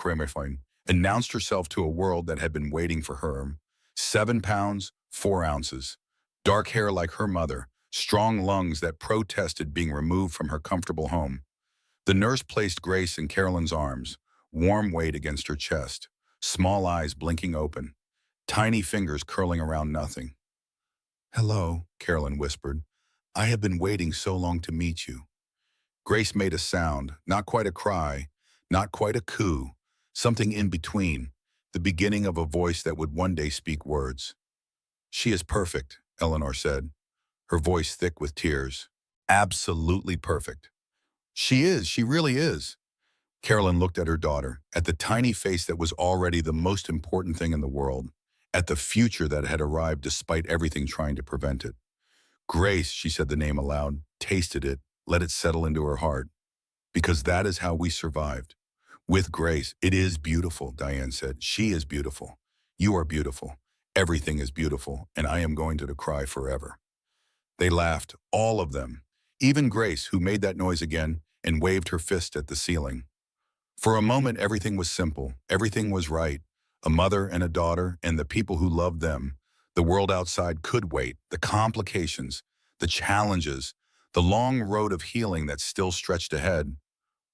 announced herself to a world that had been waiting for her. 7 pounds, 4 ounces, dark hair like her mother, strong lungs that protested being removed from her comfortable home. The nurse placed Grace in Carolyn's arms, warm weight against her chest, small eyes blinking open, tiny fingers curling around nothing. Hello, Carolyn whispered. I have been waiting so long to meet you. Grace made a sound, not quite a cry, not quite a coo, something in between, the beginning of a voice that would one day speak words. She is perfect, Eleanor said. her voice thick with tears. Absolutely perfect. She really is. Carolyn looked at her daughter, at the tiny face that was already the most important thing in the world, at the future that had arrived despite everything trying to prevent it. Grace, she said the name aloud, tasted it, let it settle into her heart. Because that is how we survived. With Grace, it is beautiful, Diane said. She is beautiful. You are beautiful. Everything is beautiful, and I am going to cry forever. They laughed, all of them. Even Grace, who made that noise again and waved her fist at the ceiling. For a moment, everything was simple. Everything was right. A mother and a daughter and the people who loved them. The world outside could wait. The complications, the challenges, the long road of healing that still stretched ahead.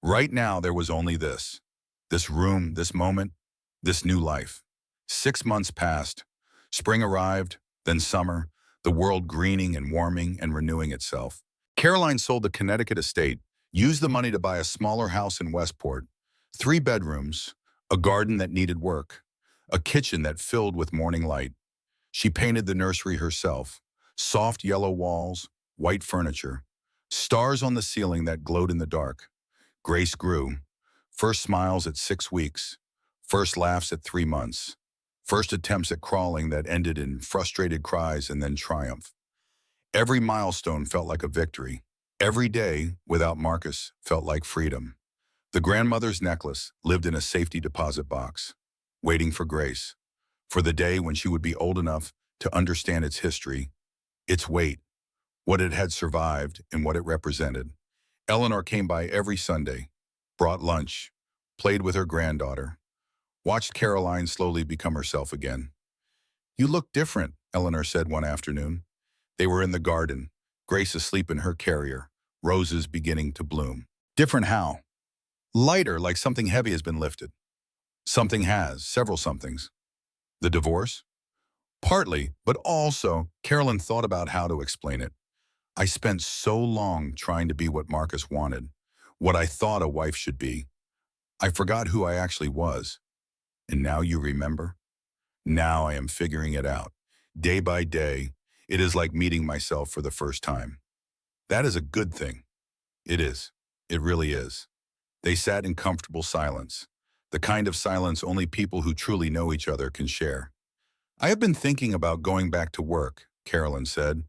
Right now, there was only this room, this moment, this new life. 6 months passed. Spring arrived, then summer, the world greening and warming and renewing itself. Caroline sold the Connecticut estate, used the money to buy a smaller house in Westport, 3 bedrooms, a garden that needed work, a kitchen that filled with morning light. She painted the nursery herself, soft yellow walls, white furniture, stars on the ceiling that glowed in the dark. Grace grew. First smiles at 6 weeks, first laughs at 3 months, first attempts at crawling that ended in frustrated cries and then triumph. Every milestone felt like a victory. Every day without Marcus felt like freedom. The grandmother's necklace lived in a safety deposit box, waiting for Grace, for the day when she would be old enough to understand its history, its weight, what it had survived, and what it represented. Eleanor came by every Sunday, brought lunch, played with her granddaughter, watched Caroline slowly become herself again. "You look different," Eleanor said one afternoon. They were in the garden, Grace asleep in her carrier, roses beginning to bloom. "Different how?" "Lighter, like something heavy has been lifted." "Something has, several somethings." "The divorce?" "Partly, but also," Carolyn thought about how to explain it. "I spent so long trying to be what Marcus wanted, what I thought a wife should be. I forgot who I actually was. And now you remember? Now I am figuring it out. Day by day, it is like meeting myself for the first time. That is a good thing." "It is. It really is." They sat in comfortable silence, the kind of silence only people who truly know each other can share. "I have been thinking about going back to work," Carolyn said.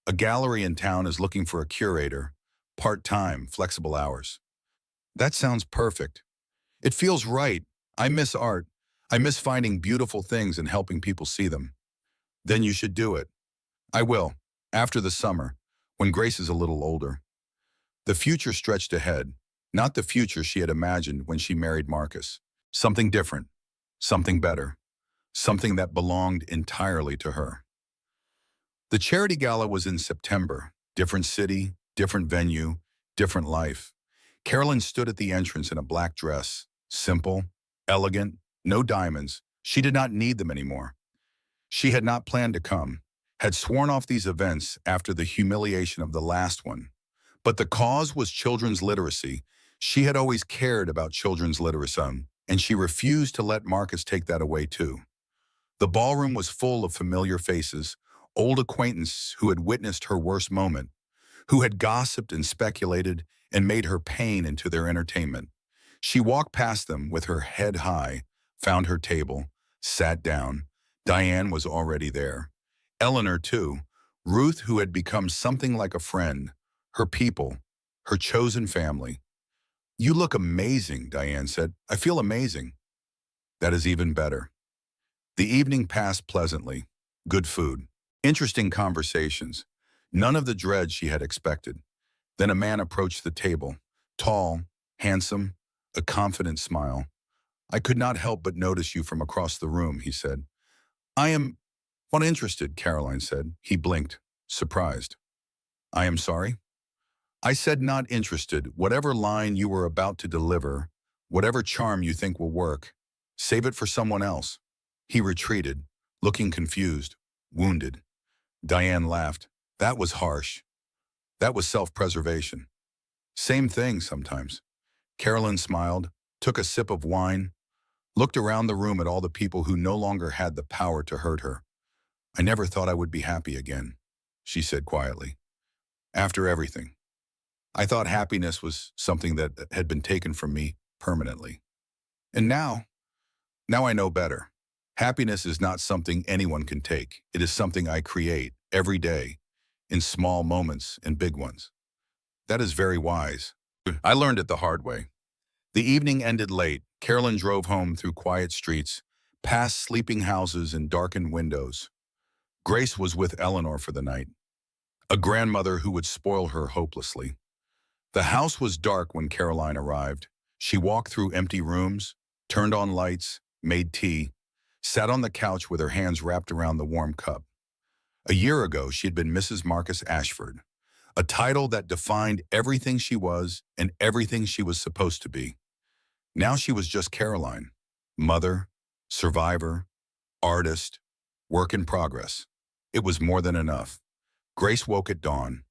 "A gallery in town is looking for a curator, part-time, flexible hours." "That sounds perfect. It feels right. I miss art. I miss finding beautiful things and helping people see them." "Then you should do it." "I will, after the summer, when Grace is a little older." The future stretched ahead, not the future she had imagined when she married Marcus. Something different, something better, something that belonged entirely to her. The charity gala was in September. Different city, different venue, different life. Carolyn stood at the entrance in a black dress, simple, elegant, no diamonds. She did not need them anymore. She had not planned to come, had sworn off these events after the humiliation of the last one. But the cause was children's literacy. She had always cared about children's literacy, and she refused to let Marcus take that away too. The ballroom was full of familiar faces, old acquaintances who had witnessed her worst moment, who had gossiped and speculated and made her pain into their entertainment. She walked past them with her head high, found her table, sat down. Diane was already there. Eleanor too. Ruth, who had become something like a friend. Her people, her chosen family. "You look amazing," Diane said. "I feel amazing." "That is even better." The evening passed pleasantly. Good food. Interesting conversations. None of the dread she had expected. Then a man approached the table. Tall, handsome, a confident smile. "I could not help but notice you from across the room," he said. "I am not interested," Caroline said. He blinked, surprised. "I am sorry?" "I said not interested. Whatever line you were about to deliver, whatever charm you think will work, save it for someone else." He retreated, looking confused, wounded. Diane laughed. "That was harsh. That was self-preservation." "Same thing sometimes." Carolyn smiled, took a sip of wine, looked around the room at all the people who no longer had the power to hurt her. "I never thought I would be happy again," she said quietly. After everything. I thought happiness was something that had been taken from me permanently. And now I know better. Happiness is not something anyone can take. It is something I create every day, in small moments and big ones. That is very wise. I learned it the hard way. The evening ended late. Carolyn drove home through quiet streets, past sleeping houses and darkened windows. Grace was with Eleanor for the night, a grandmother who would spoil her hopelessly. The house was dark when Caroline arrived. She walked through empty rooms, turned on lights, made tea, sat on the couch with her hands wrapped around the warm cup. A year ago, she had been Mrs. Marcus Ashford, a title that defined everything she was and everything she was supposed to be. Now she was just Caroline, mother, survivor, artist, work in progress. It was more than enough. Grace woke at dawn.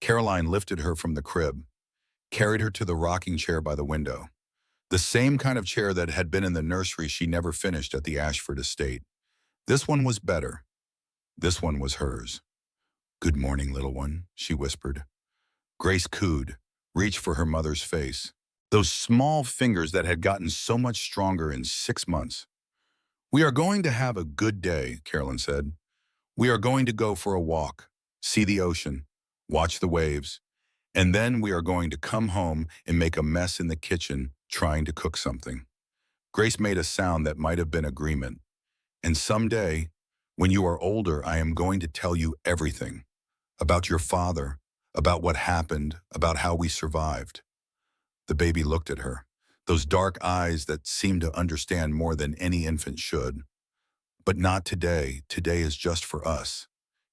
Caroline lifted her from the crib, carried her to the rocking chair by the window, the same kind of chair that had been in the nursery she never finished at the Ashford estate. This one was better. This one was hers. "Good morning, little one," she whispered. Grace cooed, reached for her mother's face. Those small fingers that had gotten so much stronger in 6 months. "We are going to have a good day," Carolyn said. "We are going to go for a walk, see the ocean, watch the waves, and then we are going to come home and make a mess in the kitchen trying to cook something." Grace made a sound that might have been agreement. "And someday, when you are older, I am going to tell you everything. About your father, about what happened, about how we survived." The baby looked at her, those dark eyes that seemed to understand more than any infant should. "But not today. Today is just for us."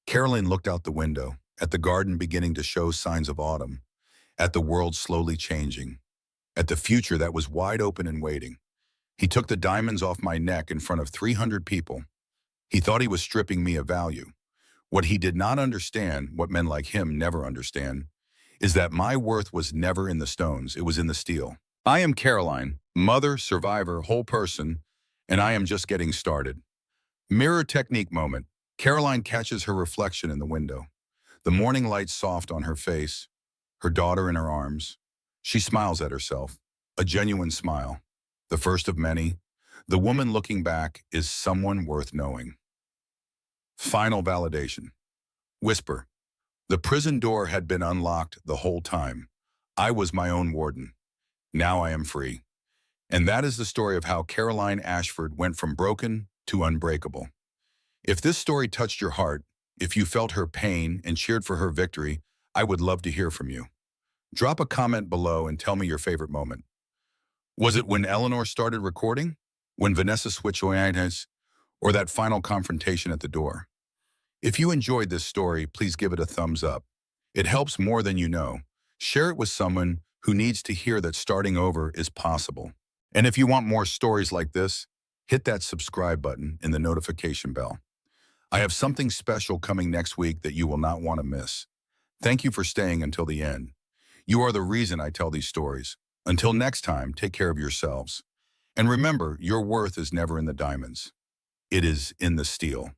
Caroline looked out the window, at the garden beginning to show signs of autumn, at the world slowly changing, at the future that was wide open and waiting. "He took the diamonds off my neck in front of 300 people. He thought he was stripping me of value. What he did not understand, what men like him never understand, is that my worth was never in the stones, it was in the steel. I am Caroline, mother, survivor, whole person, and I am just getting started." Mirror technique moment. Caroline catches her reflection in the window. The morning light soft on her face, her daughter in her arms. She smiles at herself, a genuine smile, the first of many. The woman looking back is someone worth knowing. Final validation. Whisper. The prison door had been unlocked the whole time. I was my own warden. Now I am free. And that is the story of how Caroline Ashford went from broken to unbreakable. If this story touched your heart, if you felt her pain and cheered for her victory, I would love to hear from you. Drop a comment below and tell me your favorite moment. Was it when Eleanor started recording? When Vanessa switched eyes? Or that final confrontation at the door? If you enjoyed this story, please give it a thumbs up. It helps more than you know. Share it with someone who needs to hear that starting over is possible. And if you want more stories like this, hit that subscribe button and the notification bell. I have something special coming next week that you will not want to miss. Thank you for staying until the end. You are the reason I tell these stories. Until next time, take care of yourselves. And remember, your worth is never in the diamonds. It is in the steel.